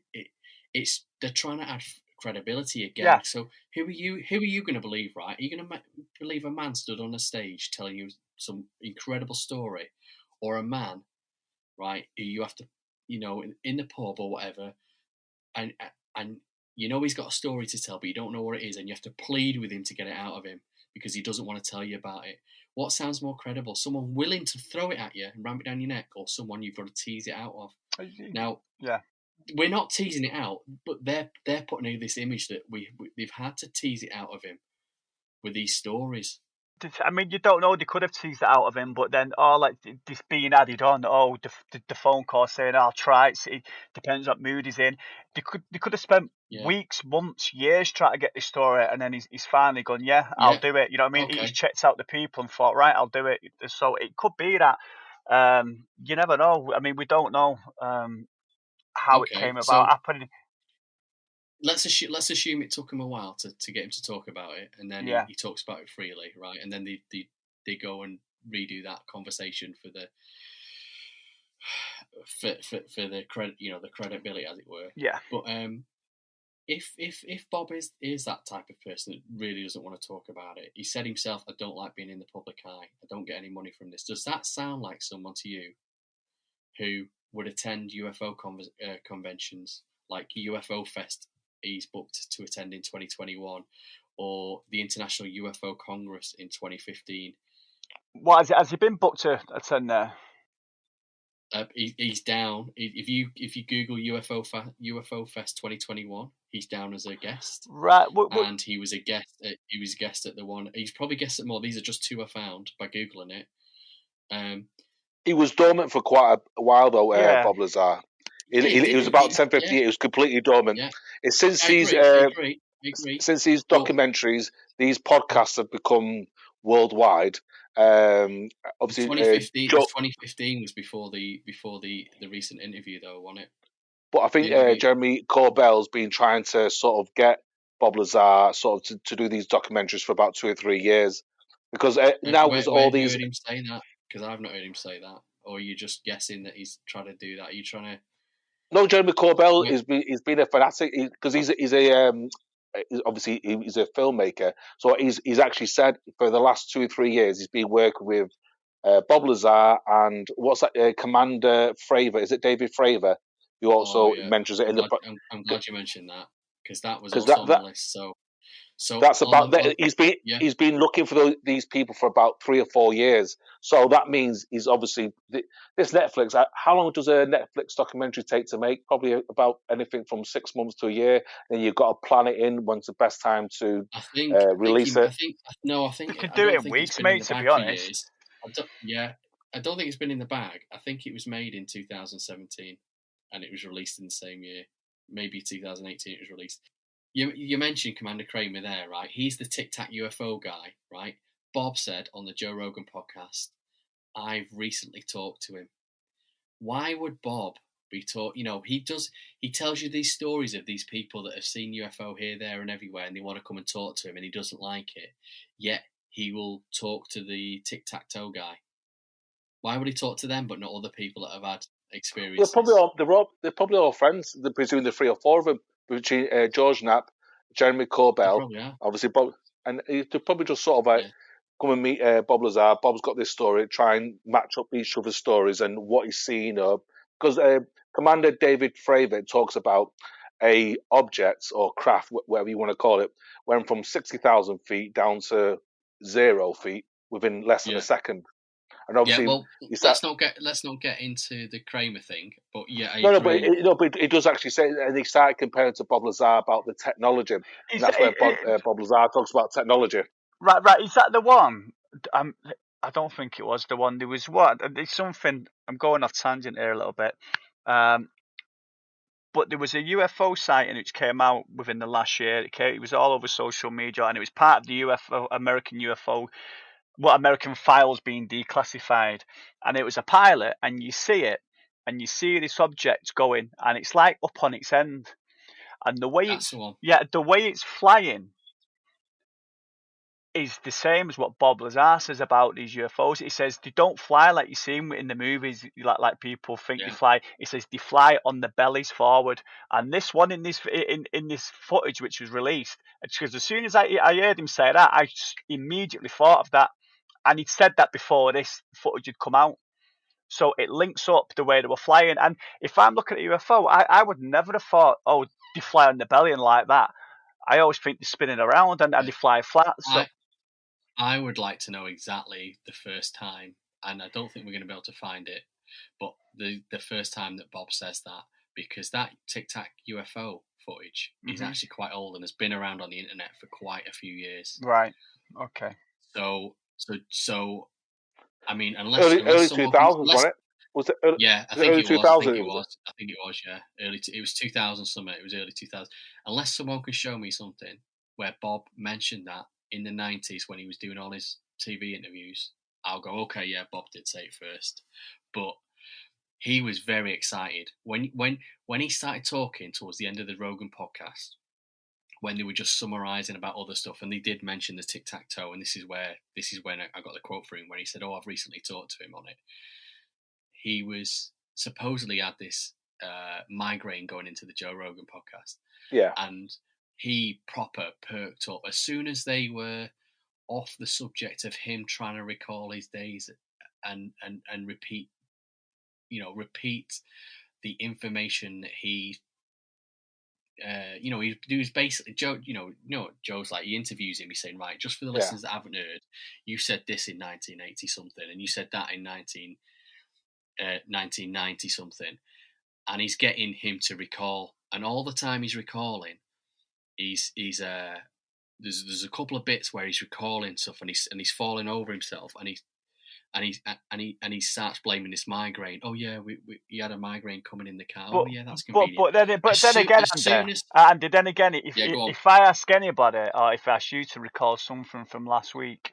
it's they're trying to add credibility again. Yeah. So who are you going to believe, right? Are you going to believe a man stood on a stage telling you some incredible story, or a man, right, who you have to, you know, in the pub or whatever, and you know he's got a story to tell, but you don't know what it is, and you have to plead with him to get it out of him because he doesn't want to tell you about it. What sounds more credible? Someone willing to throw it at you and ram it down your neck, or someone you've got to tease it out of? Now, yeah, we're not teasing it out, but they're putting in this image that they've had to tease it out of him with these stories. I mean, you don't know. They could have teased it out of him, but then like this being added on. Oh, the phone call saying, "I'll try." It depends what mood he's in. They could have spent weeks, months, years trying to get this story, and then he's finally gone. Yeah, I'll do it. You know what I mean? Okay. He's checked out the people and thought, right, I'll do it. So it could be that. You never know. I mean, we don't know how it came about happening. Let's assume it took him a while to get him to talk about it, and then he talks about it freely, right? And then they go and redo that conversation for the credit, you know, the credibility, as it were. Yeah. But if Bob is that type of person that really doesn't want to talk about it, he said himself, "I don't like being in the public eye. I don't get any money from this." Does that sound like someone to you who would attend UFO conventions like UFO Fest? He's booked to attend in 2021, or the International UFO Congress in 2015. What has he been booked to attend there? He's down. If you Google UFO Fest 2021, he's down as a guest. Right. And he was a guest. He was a guest at the one. He's probably guest at more. These are just two I found by googling it. He was dormant for quite a while though. Bob Lazar. It was about 10-15 years. It was completely dormant. Yeah. It's since I these agree. since these documentaries, these podcasts have become worldwide. Obviously, 2015 was before the recent interview, though, wasn't it? But I think Jeremy Corbell's been trying to sort of get Bob Lazar sort of to do these documentaries for about 2 or 3 years, because now with all these. Heard him say that? Because I've not heard him say that. Or are you just guessing that he's trying to do that? Are you trying to? No, Jeremy Corbell he's been a fanatic because he's obviously he's a filmmaker. So he's actually said for the last 2 or 3 years he's been working with Bob Lazar and what's that Commander Fravor? Is it David Fravor? Who also mentions it in the. I'm glad you mentioned that because that was also on the list. So So That's about on, he's been looking for these people for about 3 or 4 years. So that means he's obviously this Netflix. How long does a Netflix documentary take to make? Probably about anything from 6 months to a year. And you've got to plan it in when's the best time to release it. You could I do it don't in think it's weeks, been in mate. the To bag be for honest, years. I don't think it's been in the bag. I think it was made in 2017, and it was released in the same year. Maybe 2018 it was released. You mentioned Commander Kramer there, right? He's the Tic Tac UFO guy, right? Bob said on the Joe Rogan podcast, I've recently talked to him. Why would Bob be taught? He tells you these stories of these people that have seen UFO here, there, and everywhere, and they want to come and talk to him, and he doesn't like it. Yet he will talk to the Tic Tac Toe guy. Why would he talk to them, but not other people that have had experiences? They're probably all friends. Between the 3 or 4 of them, between George Knapp, Jeremy Corbell, obviously Bob, and they're probably just sort of come and meet Bob Lazar. Bob's got this story, try and match up each other's stories and what he's seen. Because Commander David Fravor talks about a object or craft, whatever you want to call it, went from 60,000 feet down to 0 feet within less than a second. And obviously, let's not get into the Kramer thing. But I agree. agree. But it does actually say, and he started comparing to Bob Lazar about the technology, and that's where Bob Lazar talks about technology. Right. Is that the one? I don't think it was the one. There was what? There's something. I'm going off tangent here a little bit. But there was a UFO sighting which came out within the last year. It was all over social media, and it was part of the American files being declassified. And it was a pilot, and you see it, and you see this object going, and it's like up on its end, and the way it's flying is the same as what Bob Lazar says about these UFOs. He says they don't fly like you see them in the movies, like people think they fly. He says they fly on the bellies forward. And this one in this footage which was released, because as soon as I heard him say that, I immediately thought of that. And he'd said that before this footage had come out. So it links up the way they were flying. And if I'm looking at a UFO, I would never have thought, oh, they fly on the belly and like that. I always think they're spinning around and they fly flat. So I would like to know exactly the first time, and I don't think we're going to be able to find it, but the first time that Bob says that, because that Tic Tac UFO footage is actually quite old and has been around on the internet for quite a few years. Right. Okay. So I mean, unless early 2000s, wasn't it? Was it? I think it was. I think it was. Yeah, it was 2000 something. It was early 2000. Unless someone can show me something where Bob mentioned that in the 90s when he was doing all his TV interviews, I'll go, okay, yeah, Bob did say it first. But he was very excited when he started talking towards the end of the Rogan podcast, when they were just summarising about other stuff, and they did mention the tic tac toe, and this is when I got the quote from him when he said, "Oh, I've recently talked to him on it." He was supposedly had this migraine going into the Joe Rogan podcast, and he proper perked up as soon as they were off the subject of him trying to recall his days and repeat the information that he he was basically Joe. Joe's like, he interviews him. He's saying, right, just for the listeners that haven't heard, you said this in 1980 something, and you said that in 1990 something, and he's getting him to recall, and all the time he's recalling, there's a couple of bits where he's recalling stuff, and he's falling over himself, and he starts blaming this migraine. Oh yeah, he had a migraine coming in the car. That's convenient. Then again, if I ask anybody, or if I ask you to recall something from last week,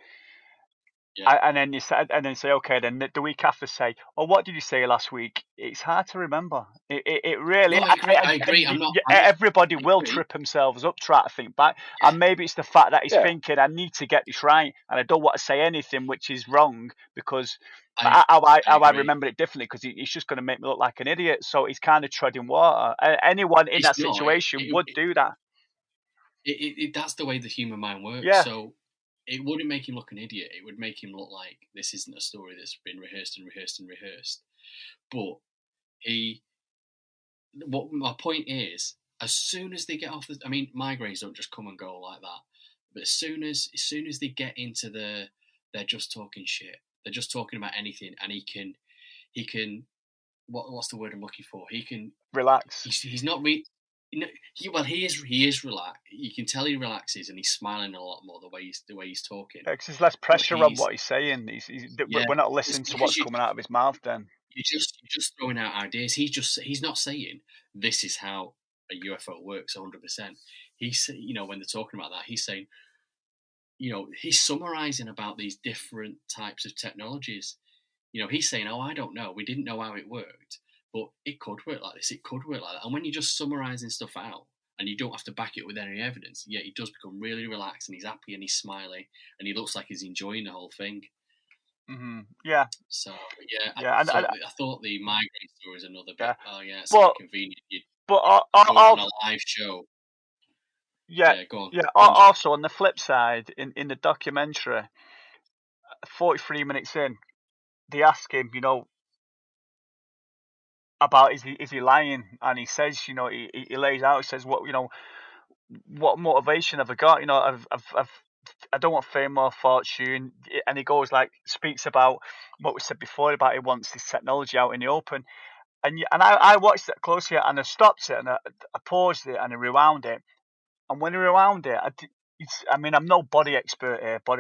and then say, okay, then the week after say, oh, what did you say last week? It's hard to remember. It really. No, I agree. Everybody will trip themselves up trying to think back, and maybe it's the fact that he's thinking, I need to get this right, and I don't want to say anything which is wrong because I remember it differently, because it's just going to make me look like an idiot. So he's kind of treading water. Anyone in that situation would do that. That's the way the human mind works. Yeah. So it wouldn't make him look an idiot. It would make him look like this isn't a story that's been rehearsed and rehearsed and rehearsed. But what my point is, as soon as they get off migraines don't just come and go like that. But as soon as they get into they're just talking shit. They're just talking about anything, and he can what's the word I'm looking for? He can relax. He's not he is relaxed. You can tell he relaxes, and he's smiling a lot more the way he's talking. Because there's less pressure on what he's saying. We're not listening to what's coming out of his mouth. Then you're just throwing out ideas. He's not saying this is how a UFO works 100%. He's when they're talking about that, he's saying he's summarizing about these different types of technologies. He's saying, oh, I don't know. We didn't know how it worked, but it could work like this. It could work like that. And when you're just summarizing stuff out and you don't have to back it with any evidence, yeah, he does become really relaxed and he's happy and he's smiling and he looks like he's enjoying the whole thing. Mm-hmm. Yeah. So yeah. I thought the migraine story is another bit. Yeah. Oh yeah, it's so convenient. Go on a live show. Yeah. Go on. Yeah. Also, on the flip side, in the documentary, 43 minutes in, they ask him, about is he lying, and he says, he lays out. He says, what motivation have I got? I don't want fame or fortune, and he goes speaks about what we said before about he wants this technology out in the open, and I watched it closely and I stopped it and I paused it and I rewound it, and when I rewound it, I'm no body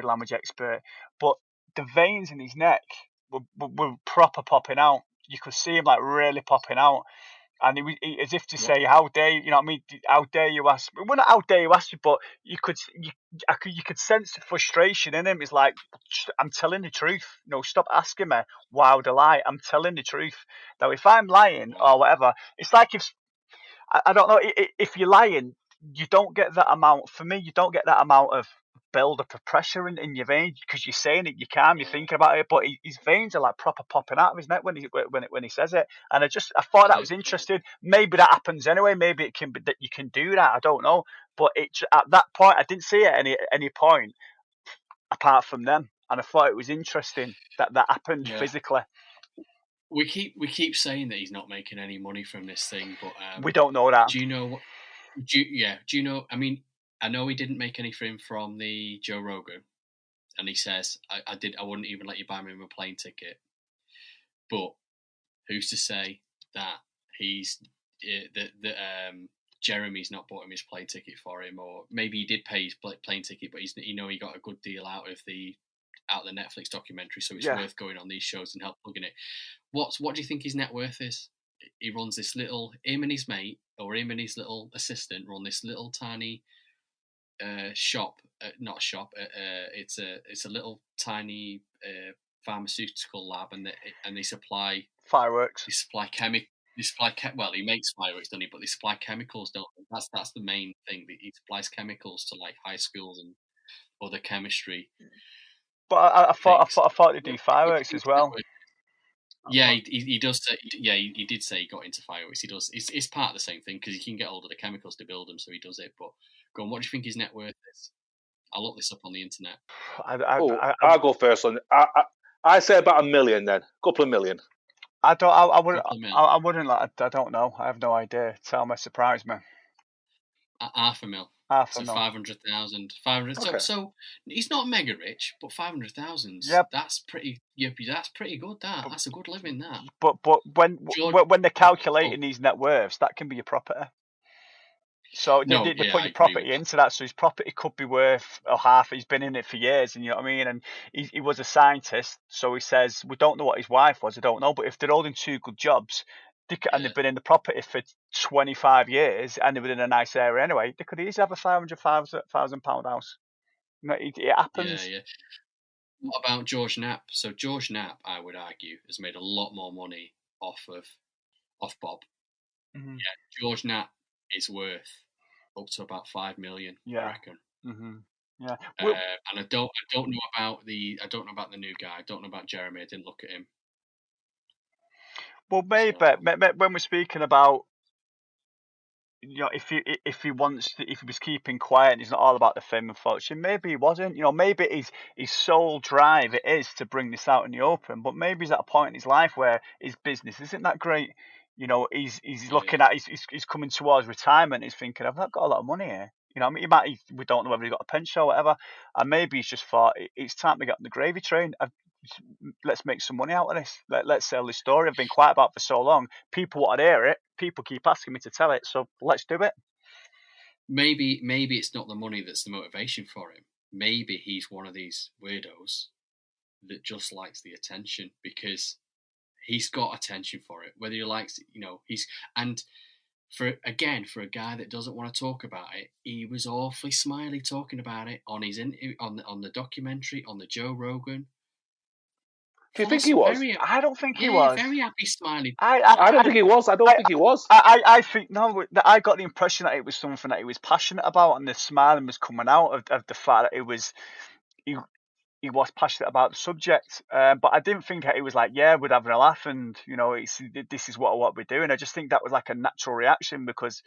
language expert, but the veins in his neck were proper popping out. You could see him really popping out. And he as if to say, "How dare you?" How dare you ask me? Well, not how dare you ask me, but you could sense the frustration in him. It's like, I'm telling the truth. Stop asking me why would I lie. I'm telling the truth. Now, if I'm lying or whatever, it's like if I don't know if you're lying, you don't get that amount. For me, you don't get that amount of build up of pressure in your veins because you're saying it, you're thinking about it, but his veins are proper popping out of his neck when he says it, and I thought that was interesting. Maybe that happens anyway. Maybe it can be that you can do that. I don't know, but at that point, I didn't see it at any point apart from them, and I thought it was interesting that happened physically. We keep saying that he's not making any money from this thing, but we don't know that. Do you know? Do you know? I mean, I know he didn't make anything from the Joe Rogan, and he says, I wouldn't even let you buy me a plane ticket. But who's to say that he's Jeremy's not bought him his plane ticket for him, or maybe he did pay his plane ticket, but he got a good deal out of the Netflix documentary, so it's worth going on these shows and help plugging it. What do you think his net worth is? He runs this him and his mate, or him and his little assistant run this little tiny shop. It's a little tiny pharmaceutical lab, and they supply fireworks. They supply well, he makes fireworks, doesn't he? But they supply chemicals, don't they? That's the main thing. He supplies chemicals to high schools and other chemistry. But I thought they do fireworks as well. Yeah, he does. He did say he got into fireworks. He does. It's part of the same thing because you can get hold of the chemicals to build them, so he does it. But go on, what do you think his net worth is? I'll look this up on the internet. I'll go first on. I say about $1 million then, a couple of million. I wouldn't. I don't know. I have no idea. Tell me, surprise me. $500,000. So 500,000. 500. Okay. So he's not mega rich, but 500,000. Yep. That's pretty. Yep, that's pretty good. That's a good living. That. But when they're calculating these net worths, that can be your property. So they put your property into that. So his property could be worth half. He's been in it for years, and you know what I mean. And he was a scientist, so he says we don't know what his wife was. I don't know, but if they're holding two good jobs, and they've been in the property for 25 years, and they're in a nice area anyway, they could easily have a £500,000 house. It happens. Yeah. What about George Knapp? So George Knapp, I would argue, has made a lot more money off Bob. Mm-hmm. Yeah, George Knapp is worth up to about $5 million. I reckon. Mm-hmm. Yeah. And I don't know about the new guy. I don't know about Jeremy. I didn't look at him. Well, maybe when we're speaking about, if he was keeping quiet and it's not all about the fame and fortune, maybe he wasn't. Maybe his sole drive it is to bring this out in the open. But maybe he's at a point in his life where his business isn't that great. He's looking at he's coming towards retirement. He's thinking, I've not got a lot of money here. You know, I mean, we don't know whether he got a pension or whatever, and maybe he's just thought it's time to get on the gravy train. Let's make some money out of this. Let's sell this story I've been quiet about for so long. People want to hear it. People keep asking me to tell it, so let's do it. Maybe it's not the money that's the motivation for him. Maybe he's one of these weirdos that just likes the attention because he's got attention for it. Whether he likes it, and for a guy that doesn't want to talk about it, he was awfully smiley talking about it on his on the documentary on the Joe Rogan. Do you think he was? I don't think he was. Very happy, smiley. I don't think he was. I don't think he was. I think no. I got the impression that it was something that he was passionate about, and the smiling was coming out of the fact that it was he was passionate about the subject. But I didn't think that he was like, yeah, we're having a laugh, and this is what we're doing. I just think that was like a natural reaction because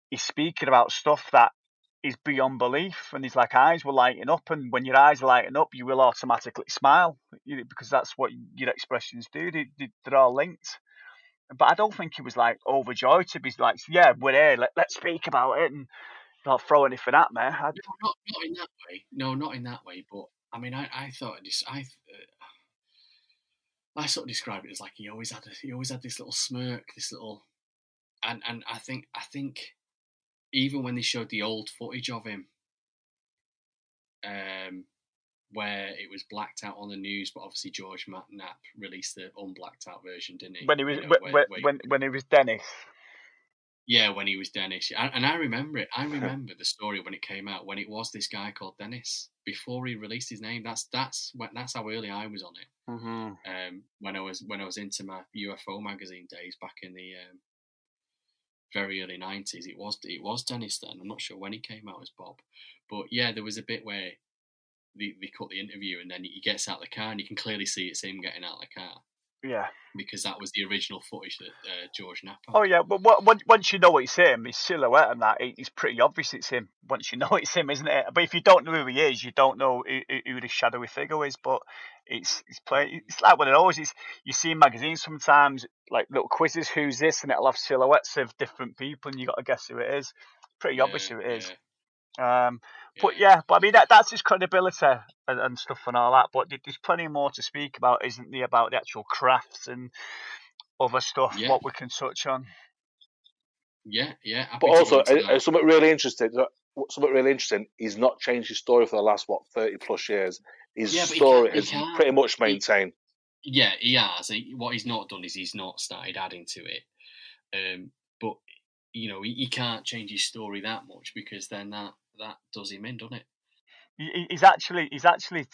he's speaking about stuff that is beyond belief, and his eyes were lighting up, and when your eyes are lighting up, you will automatically smile because that's what your expressions do. They're all linked. But I don't think he was overjoyed to be like, yeah, we're here, let's speak about it, and not throw anything at me. No, not in that way. No, not in that way. But I mean, I thought I sort of described it as like he always had this little smirk, this little, and I think even when they showed the old footage of him, where it was blacked out on the news, but obviously George Knapp released the unblacked out version, didn't he? When he was when he was Dennis. Yeah, when he was Dennis, and I remember it. I remember the story when it came out, when it was this guy called Dennis before he released his name. That's how early I was on it. Mm-hmm. When I was into my UFO magazine days back in the very early 90s, it was Dennis then. I'm not sure when he came out as Bob, but yeah, there was a bit where they cut the interview and then he gets out of the car and you can clearly see it's him getting out of the car. Yeah. Because that was the original footage that George Knapp had. Oh yeah, but once you know it's him, his silhouette and that, it's pretty obvious it's him. Once you know it's him, isn't it? But if you don't know who he is, you don't know who the shadowy figure is. But it's like one of those. You see in magazines sometimes, like little quizzes, who's this, and it'll have silhouettes of different people, and you got to guess who it is. Pretty obvious who it is. But I mean that's his credibility and stuff and all that. But there's plenty more to speak about, isn't there? About the actual crafts and other stuff, what we can touch on. Yeah. But also, something really interesting. He's not changed his story for the last 30 plus years. His story has pretty much maintained. He has. What he's not done is he's not started adding to it. But he can't change his story that much because then that does him in, doesn't it? He's actually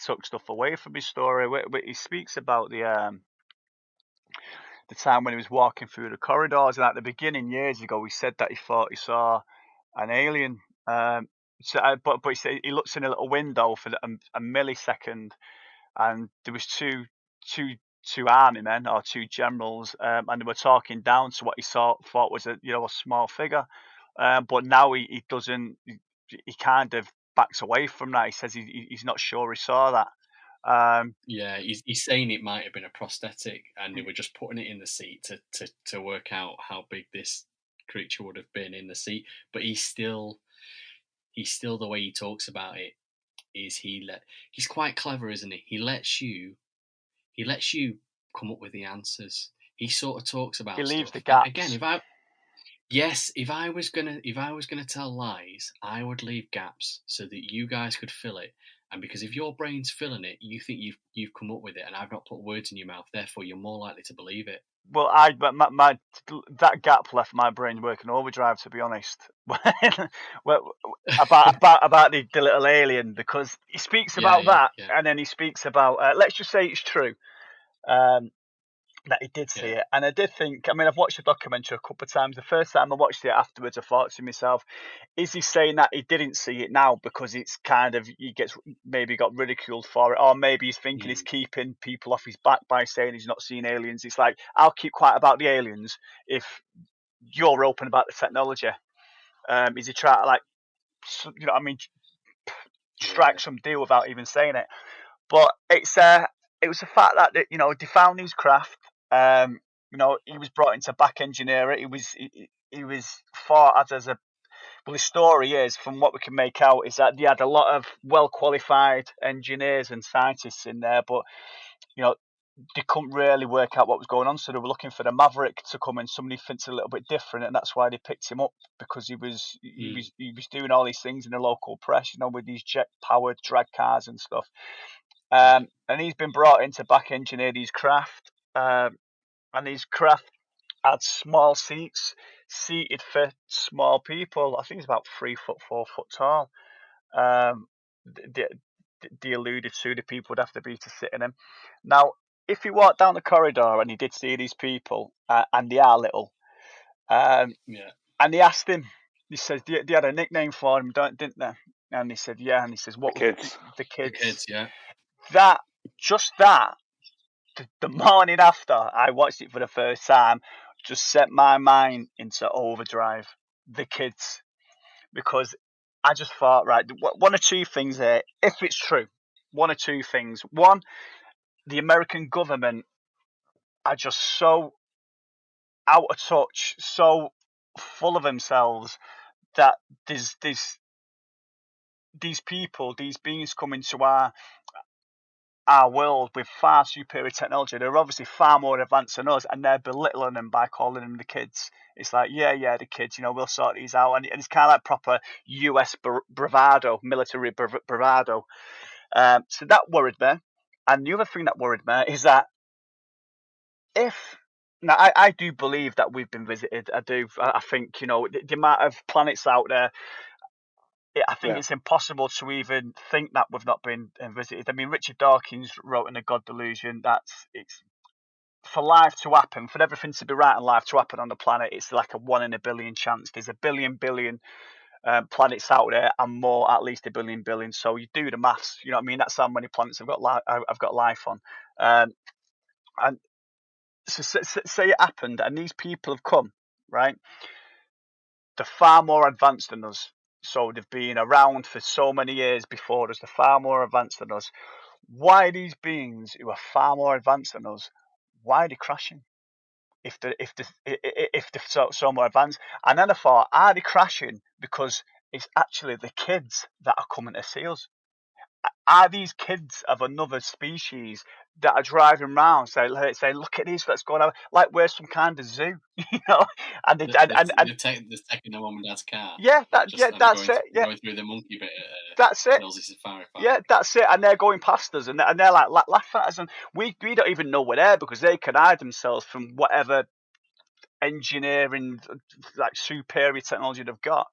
took stuff away from his story. He speaks about the time when he was walking through the corridors, and at the beginning years ago, he said that he thought he saw an alien. But he said he looks in a little window for a millisecond, and there was two army men or two generals, and they were talking down to what he thought was a small figure. But now he doesn't. He kind of backs away from that. He says he's not sure he saw that. He's saying it might have been a prosthetic, and they were just putting it in the seat to work out how big this creature would have been in the seat. But he's still the way he talks about it is he's quite clever, isn't he? He lets you come up with the answers. He sort of talks about. He leaves stuff. the gaps. Again, if I was gonna tell lies, I would leave gaps so that you guys could fill it. And because if your brain's filling it, you think you've come up with it, and I've not put words in your mouth. Therefore, you're more likely to believe it. Well, that gap left my brain working overdrive, to be honest. about the little alien, because he speaks about that, and then he speaks about let's just say it's true. That he did see it, and I did think. I mean, I've watched the documentary a couple of times. The first time I watched it afterwards, I thought to myself, "Is he saying that he didn't see it now because it's kind of maybe got ridiculed for it, or maybe he's thinking he's keeping people off his back by saying he's not seen aliens? It's like I'll keep quiet about the aliens if you're open about the technology. Is he trying to strike some deal without even saying it? But it was the fact that they found his craft. He was brought in to back engineer it. He was thought as a Well, the story is, from what we can make out, is that they had a lot of well-qualified engineers and scientists in there, but they couldn't really work out what was going on, so they were looking for the Maverick to come in. Somebody thinks a little bit different, and that's why they picked him up, because he was doing all these things in the local press, with these jet-powered drag cars and stuff. And he's been brought in to back engineer these craft, and these craft had small seats, seated for small people. I think it's about 3 foot, 4 foot tall. They alluded to the people would have to be to sit in them. Now, if you walk down the corridor and you did see these people, and they are little, and they asked him, he says, they had a nickname for him, didn't they? And he said, yeah. And he says, what? The kids. The kids. The kids, yeah. That, the morning after I watched it for the first time, just set my mind into overdrive. The kids. Because I just thought, right, one or two things here, if it's true, one or two things. One, the American government are just so out of touch, so full of themselves, that there's these people, these beings come into our world with far superior technology. They're obviously far more advanced than us, and they're belittling them by calling them the kids. It's like, yeah, the kids, we'll sort these out. And it's kind of like proper US bravado, military bravado. So that worried me. And the other thing that worried me is that now I do believe that we've been visited. I do. I think, the amount of planets out there, I think it's impossible to even think that we've not been visited. I mean, Richard Dawkins wrote in The God Delusion that it's for life to happen, for everything to be right and life to happen on the planet, it's like a 1 in a billion chance. There's a billion planets out there, and more, at least a billion. So you do the maths. You know what I mean? That's how many planets I've got life on. And so say it happened, and these people have come, right? They're far more advanced than us. So they've been around for so many years before us. They're far more advanced than us. Why these beings who are far more advanced than us? Why are they crashing? If they're so more advanced, and then I thought, are they crashing because it's actually the kids that are coming to see us? Are these kids of another species that are driving around, say, look at this, what's going on? Like we're some kind of zoo, And they're taking their mum and dad's car. Yeah, that's it. Yeah, going through the monkey bit. That's it. Safari Park. Yeah, that's it. And they're going past us, and they're like laughing at us, and we don't even know we're there because they can hide themselves from whatever engineering, like superior technology they've got.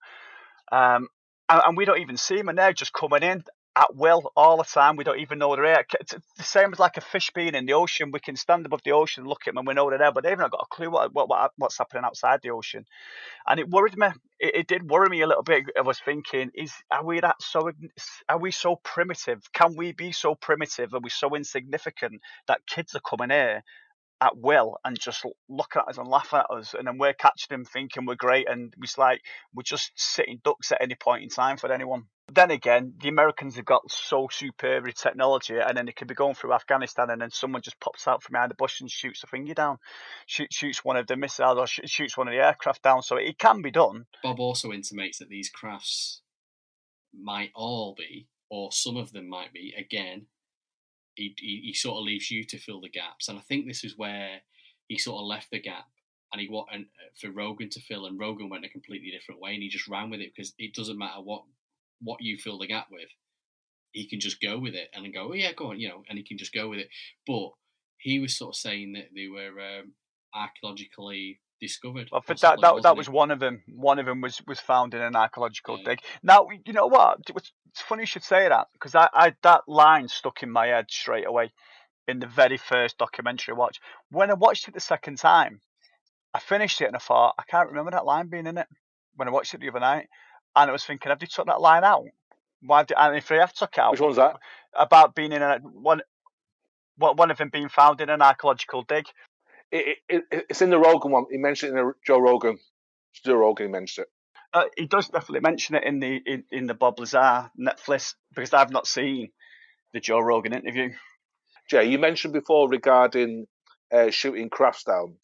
And we don't even see them, and they're just coming in at will all the time. We don't even know they're there. It's the same as like a fish being in the ocean. We can stand above the ocean, look at them, and we know they're there, but they've not got a clue what's happening outside the ocean. And it worried me. It did worry me a little bit. I was thinking, are we so primitive? Can we be so primitive? Are we so insignificant that kids are coming here at will and just looking at us and laughing at us, and then we're catching them thinking we're great, and we're just sitting ducks at any point in time for anyone. Then again, the Americans have got so superior technology, and then they could be going through Afghanistan, and then someone just pops out from behind the bush and shoots a finger down, shoots one of the missiles, or shoots one of the aircraft down. So it can be done. Bob also intimates that these crafts might all be, or some of them might be, again, he sort of leaves you to fill the gaps, and I think this is where he sort of left the gap, and for Rogan to fill, and Rogan went a completely different way, and he just ran with it because it doesn't matter what you fill the gap with, he can just go with it and then go, oh yeah, go on, and he can just go with it. But he was sort of saying that they were archaeologically discovered. Well, that was one of them. One of them was found in an archaeological dig. Now, you know what? It's funny you should say that, because I that line stuck in my head straight away in the very first documentary I watched. When I watched it the second time, I finished it and I thought, I can't remember that line being in it when I watched it the other night. And I was thinking, have they took that line out? And if they have took out, which one's that? About being in one of them being found in an archaeological dig. It's in the Rogan one. He mentioned it in the Joe Rogan. Joe Rogan mentioned it. He does definitely mention it in the Bob Lazar Netflix, because I've not seen the Joe Rogan interview. Jay, you mentioned before regarding shooting crafts down.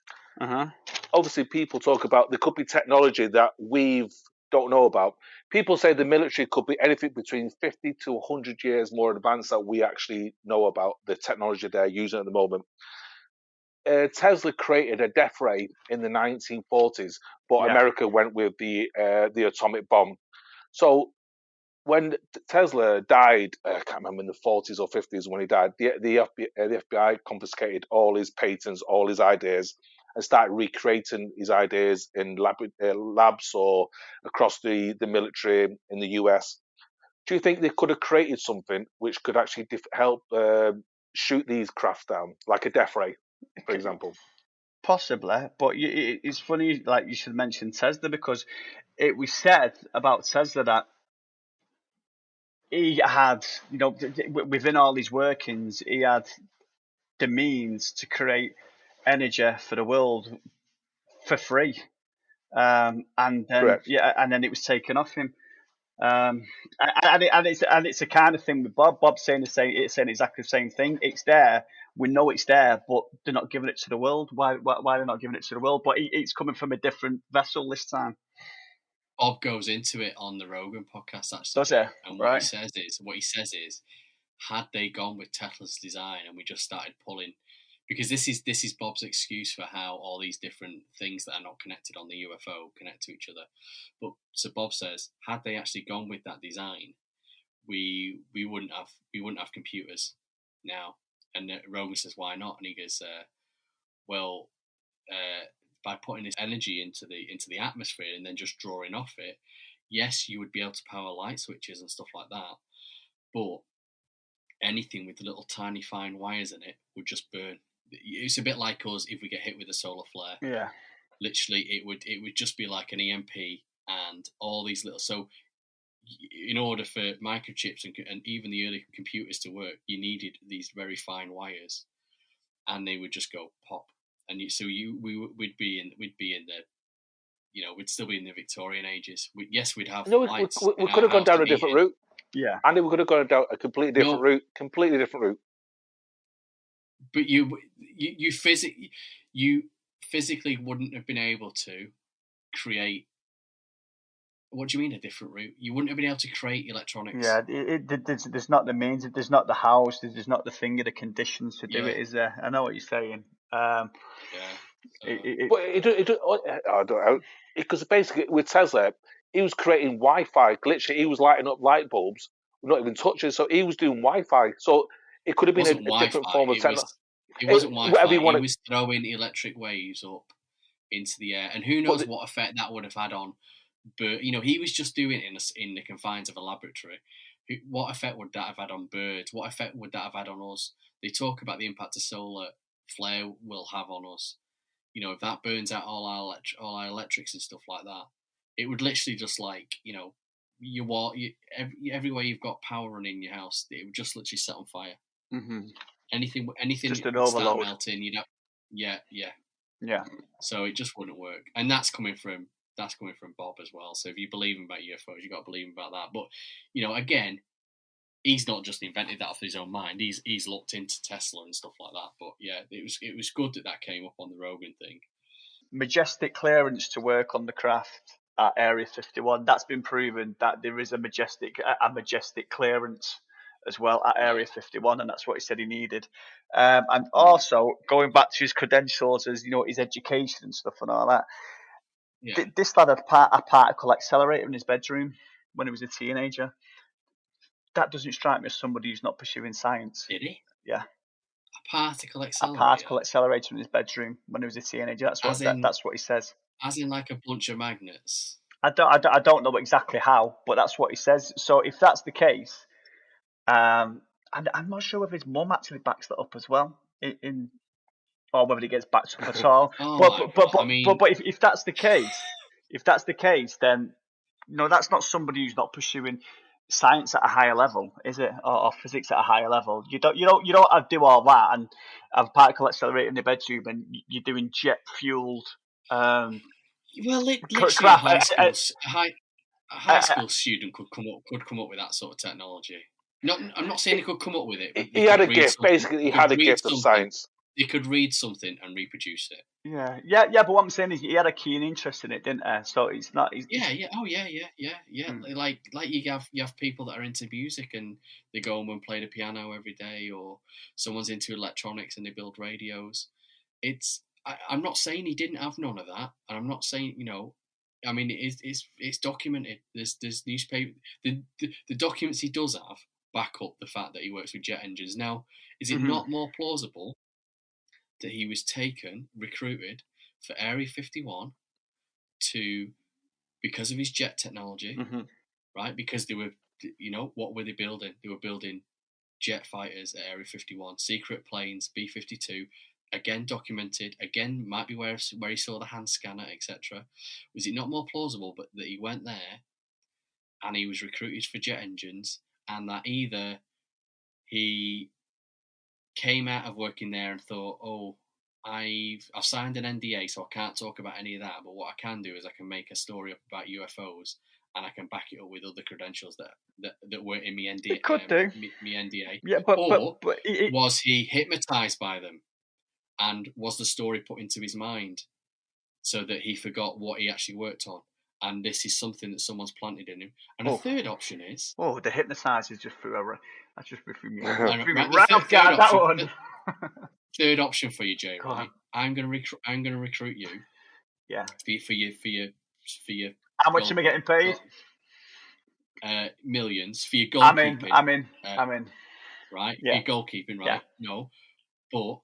Uh-huh. Obviously, people talk about there could be technology that we've don't know about. People say the military could be anything between 50 to 100 years more advanced that we actually know about the technology they're using at the moment. Tesla created a death ray in the 1940s, but America went with the atomic bomb. So when Tesla died, I can't remember in the 40s or 50s when he died, the FBI confiscated all his patents, all his ideas, and started recreating his ideas in labs or across the military in the US. Do you think they could have created something which could actually help shoot these craft down, like a death ray, for example? Possibly, but it's funny, like you should mention Tesla, because it was said about Tesla that he had, within all his workings, he had the means to create energy for the world for free, and then Correct. and then it was taken off him. And it's the kind of thing with Bob. Bob's saying saying exactly the same thing. It's there. We know it's there, but they're not giving it to the world. Why they're not giving it to the world? But it's coming from a different vessel this time. Bob goes into it on the Rogan podcast, actually. Does he? And what he says is, had they gone with Tesla's design and we just started pulling, because this is Bob's excuse for how all these different things that are not connected on the UFO connect to each other. But so Bob says, had they actually gone with that design, we wouldn't have computers now. And Rogan says, why not? And he goes, by putting this energy into the atmosphere and then just drawing off it, yes, you would be able to power light switches and stuff like that, but anything with little tiny fine wires in it would just burn. It's a bit like us if we get hit with a solar flare. Yeah. Literally, it would just be like an EMP and all these little. So, in order for microchips and even the early computers to work, you needed these very fine wires, and they would just go pop. And we'd be in the, we'd still be in the Victorian ages. We'd have lights. We could have gone down a different route. Yeah, Andy, we could have gone down a completely different route. Completely different route. But you physically wouldn't have been able to create. What do you mean a different route? You wouldn't have been able to create electronics. Yeah, there's not the means, there's not the house, there's not the thing, the conditions to do it, is there? I know what you're saying. Because basically with Tesla, he was creating Wi-Fi. Literally, he was lighting up light bulbs, not even touching. So he was doing Wi-Fi. So it could have been a different form of technology. It wasn't Wi-Fi. He was throwing electric waves up into the air, and who knows what effect that would have had on. But he was just doing it in the confines of a laboratory. What effect would that have had on birds? What effect would that have had on us? They talk about the impact a solar flare will have on us. If that burns out all our electrics and stuff like that, it would literally just everywhere you've got power running in your house, it would just literally set on fire. Mm-hmm. Anything just an would start overload. melting. Yeah. So it just wouldn't work, and that's coming from Bob as well. So if you believe him about UFOs, you got to believe him about that. But again, he's not just invented that off his own mind. He's looked into Tesla and stuff like that. But yeah, it was good that came up on the Rogan thing. Majestic clearance to work on the craft at Area 51. That's been proven that there is a majestic clearance as well at Area 51, and that's what he said he needed. And also going back to his credentials as his education and stuff and all that. Yeah. This lad had a particle accelerator in his bedroom when he was a teenager. That doesn't strike me as somebody who's not pursuing science. Did he? Yeah. A particle accelerator? A particle accelerator in his bedroom when he was a teenager. That's what he says. As in like a bunch of magnets? I don't know exactly how, but that's what he says. So if that's the case, and I'm not sure if his mum actually backs that up as well, or whether he gets backed up at all. But if that's the case, then that's not somebody who's not pursuing science at a higher level, is it? Or physics at a higher level. You don't do all that and have a particle accelerator in the bedroom and you're doing jet fueled. Well, literally a high school student could come up with that sort of technology. I'm not saying he could come up with it. He had a gift. Basically, he had a gift of science. they could read something and reproduce it. Yeah. But what I'm saying is, he had a keen interest in it, didn't he? So it's not. Yeah. Oh, yeah. Like you have people that are into music and they go home and play the piano every day, or someone's into electronics and they build radios. I'm not saying he didn't have none of that, and I'm not saying, I mean, it's documented. There's newspaper, the documents he does have back up the fact that he works with jet engines. Now, is it not more plausible that he was recruited for Area 51 because of his jet technology, right? Because they were, what were they building? They were building jet fighters at Area 51, secret planes, B-52, again documented, again might be where he saw the hand scanner, etc. Was it not more plausible that he went there and he was recruited for jet engines, and that either he came out of working there and thought, oh, I've signed an NDA, so I can't talk about any of that, but what I can do is I can make a story up about UFOs and I can back it up with other credentials that were in my NDA. It could do. My NDA. Yeah, was he hypnotized by them? And was the story put into his mind so that he forgot what he actually worked on? And this is something that someone's planted in him. And a third option is... Oh, the hypnotizer is just through me. Third option for you, Jay, right? I'm gonna recruit you. Yeah. For your. How much am I getting paid? Millions for your goalkeeping. I'm in. Right? Yeah. Your goalkeeping, right? Yeah. No. But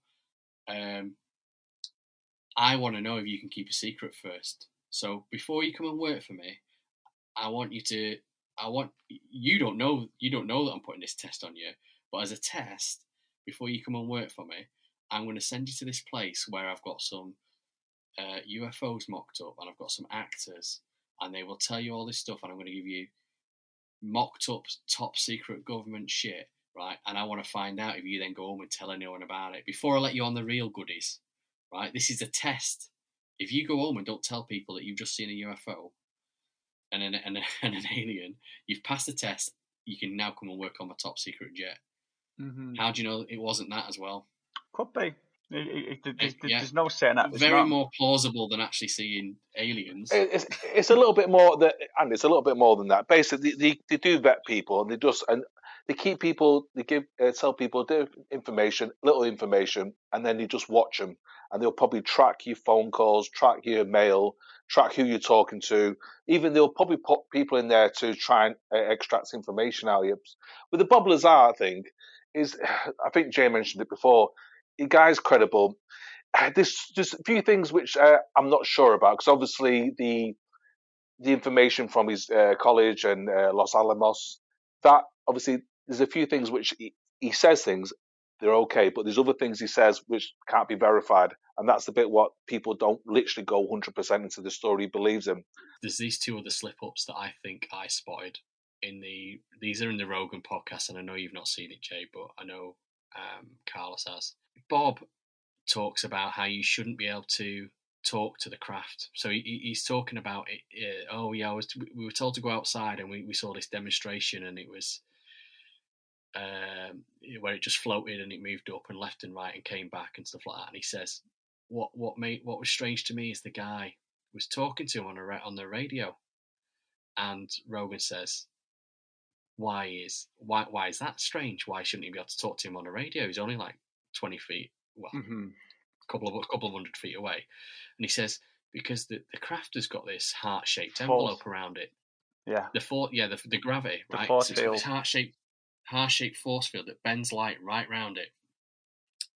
I want to know if you can keep a secret first. So before you come and work for me, you don't know that I'm putting this test on you, but as a test, before you come and work for me, I'm going to send you to this place where I've got some UFOs mocked up and I've got some actors, and they will tell you all this stuff, and I'm going to give you mocked up top secret government shit, right? And I want to find out if you then go home and tell anyone about it before I let you on the real goodies, right? This is a test. If you go home and don't tell people that you've just seen a UFO and an alien, you've passed the test. You can now come and work on my top secret jet. Mm-hmm. How do you know it wasn't that as well? Could be. There's no saying that. More plausible than actually seeing aliens. It's a little bit more and it's a little bit more than that. Basically, they do vet people, and they keep people. They tell people little information, and then they just watch them, and they'll probably track your phone calls, track your mail, track who you're talking to. Even they'll probably put people in there to try and extract information out of you. With the Bob Lazar thing, I think Jay mentioned it before. The guy's credible. There's just a few things which I'm not sure about, because obviously the information from his college and Los Alamos, that obviously there's a few things which he says things, they're okay, but there's other things he says which can't be verified, and that's the bit what people don't literally go 100% into the story he believes in. There's these two other slip-ups that I think I spotted these are in the Rogan podcast, and I know you've not seen it, Jay, but I know Carlos has. Bob talks about how you shouldn't be able to talk to the craft. So he's talking about it. We were told to go outside, and we saw this demonstration, and it was where it just floated and it moved up and left and right and came back and stuff like that. And he says, what was strange to me is the guy was talking to him on the radio, and Rogan says, why is that strange? Why shouldn't he be able to talk to him on a radio? He's only like 20 feet, a couple of 100 feet away. And he says, because the craft has got this heart-shaped envelope around it. Yeah. The gravity, right? The force field. It's this heart-shaped force field that bends light right round it.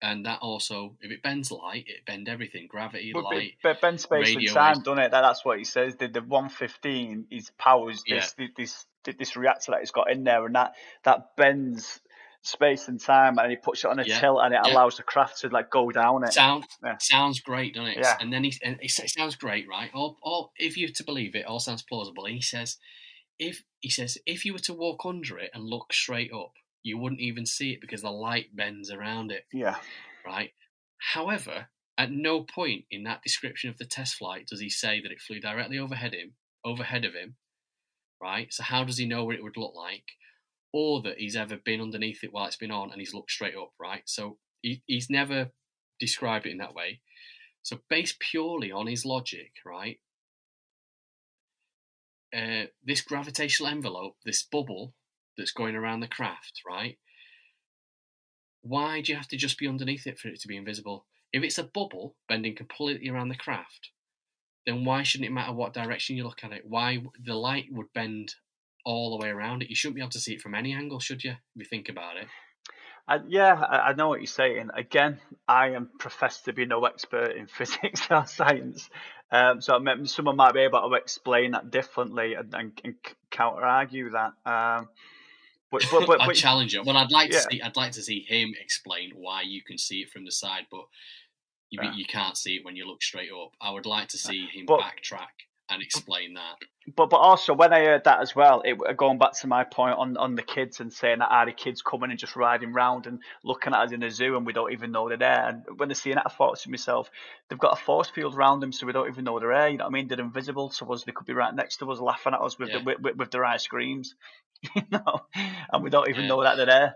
And that also, if it bends light, it bends everything. Gravity, light, but bends space and time, doesn't it? That's what he says. The 115 powers this reactor that it's got in there, and that bends space and time, and he puts it on a tilt, and it allows the craft to go down it. Sounds great, doesn't it? Yeah. And then it sounds great, right? All if you're to believe it, all sounds plausible. And he says if you were to walk under it and look straight up, you wouldn't even see it because the light bends around it. Yeah. Right. However, at no point in that description of the test flight does he say that it flew directly overhead of him. Right. So how does he know what it would look like, or that he's ever been underneath it while it's been on and he's looked straight up? Right. So he's never describe it in that way. So based purely on his logic, right? This gravitational envelope, this bubble that's going around the craft, right? Why do you have to just be underneath it for it to be invisible? If it's a bubble bending completely around the craft, then why shouldn't it matter what direction you look at it? Why the light would bend all the way around it? You shouldn't be able to see it from any angle, should you? If you think about it. I know what you're saying. Again, I am professed to be no expert in physics or science, so someone might be able to explain that differently and counter argue that. I challenge it. Well, I'd like to see him explain why you can see it from the side, but you can't see it when you look straight up. I would like to see him backtrack and explain that. But also, when I heard that as well, going back to my point on the kids and saying that are the kids coming and just riding round and looking at us in a zoo and we don't even know they're there. And when they're seeing that, I thought to myself, they've got a force field around them, so we don't even know they're there. You know what I mean? They're invisible to us. They could be right next to us, laughing at us with their ice creams, and we don't even know that they're there.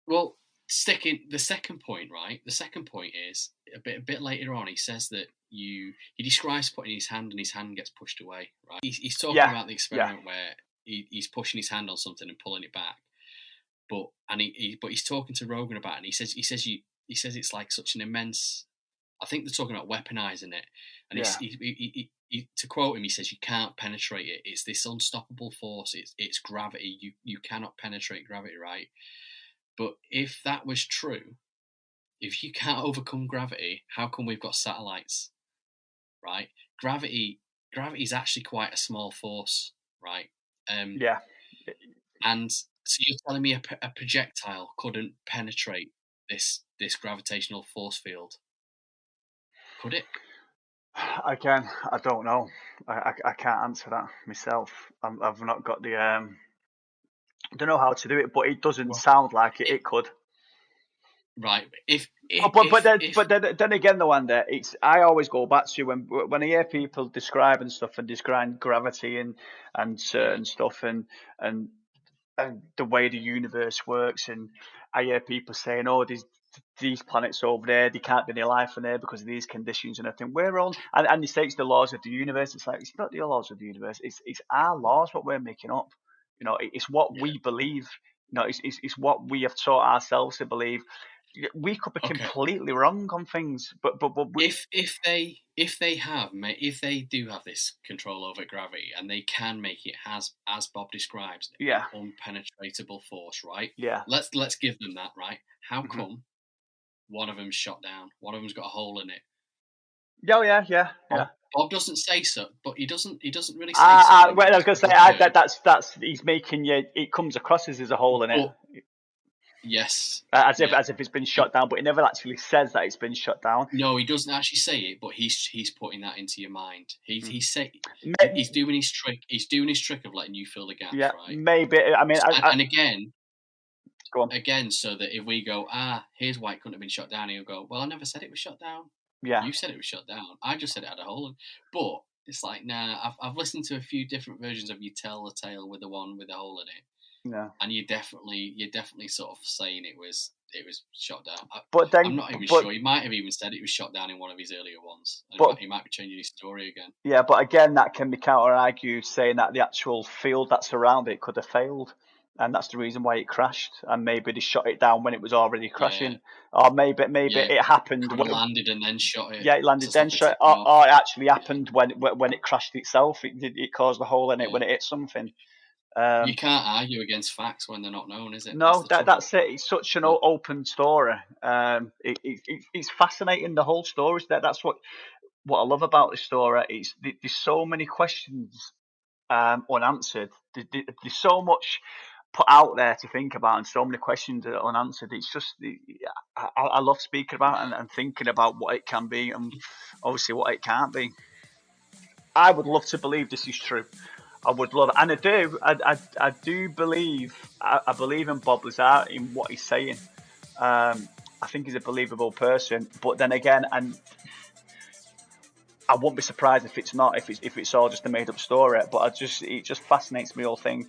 Well, sticking the second point, right? The second point is a bit later on. He says that he describes putting his hand and his hand gets pushed away. Right? He's talking about the experiment where he's pushing his hand on something and pulling it back. But he's talking to Rogan about it, and he says it's like such an immense. I think they're talking about weaponizing it, and he to quote him, he says you can't penetrate it. It's this unstoppable force. It's gravity. You cannot penetrate gravity, right? But if that was true, if you can't overcome gravity, how come we've got satellites, right? Gravity is actually quite a small force, right? And so you're telling me a projectile couldn't penetrate this gravitational force field? Could it? Again, I don't know. I can't answer that myself. I've not got the I don't know how to do it, but it doesn't sound like it could. Right. But then again, though, Andy, I always go back to when I hear people describing stuff and describing gravity and certain stuff and the way the universe works, and I hear people saying, "Oh, these planets over there, there can't be any life in there because of these conditions," and I think we're on, and they say it's the laws of the universe. It's like, it's not the laws of the universe. It's our laws what we're making up. You know, it's what we believe. You know, it's what we have taught ourselves to believe. We could be completely wrong on things, but if they do have this control over gravity and they can make it as Bob describes, an unpenetratable force, right? Yeah. Let's give them that, right? How come one of them's shot down? One of them's got a hole in it. Yeah. Bob doesn't say so, but he doesn't really say so. Well, I was going to say that's he's making you. It comes across as there's a hole in it. Yes. As if it's been shut down, but he never actually says that it's been shut down. No, he doesn't actually say it, but he's putting that into your mind. He's doing his trick. He's doing his trick of letting you fill the gaps, right? Maybe. I mean, and again, go on. Again, so that if we go, here's why it couldn't have been shut down, he'll go, well, I never said it was shut down. Yeah. You said it was shut down. I just said it had a hole in. But it's like, nah. I've listened to a few different versions of you tell the tale with the one with the hole in it. Yeah. And you're definitely sort of saying it was shot down. I'm not even sure. He might have even said it was shot down in one of his earlier ones. He might be changing his story again. Yeah, but again, that can be counter-argued, saying that the actual field that's around it could have failed, and that's the reason why it crashed. And maybe they shot it down when it was already crashing, or maybe it happened when it landed and then shot it. Yeah, it landed then shot, or it actually happened when it crashed itself. It caused a hole in it when it hit something. You can't argue against facts when they're not known, is it? No, that's it. It's such an open story. It's fascinating, the whole story. That's what I love about the story. There's so many questions unanswered. There's so much put out there to think about, and so many questions that are unanswered. It's just I love speaking about it and thinking about what it can be, and obviously what it can't be. I would love to believe this is true. I would love it, and I do. I do believe. I believe in Bob Lazar, in what he's saying. I think he's a believable person. But then again, and I won't be surprised if it's not. If it's all just a made up story. But it just fascinates me, the whole thing.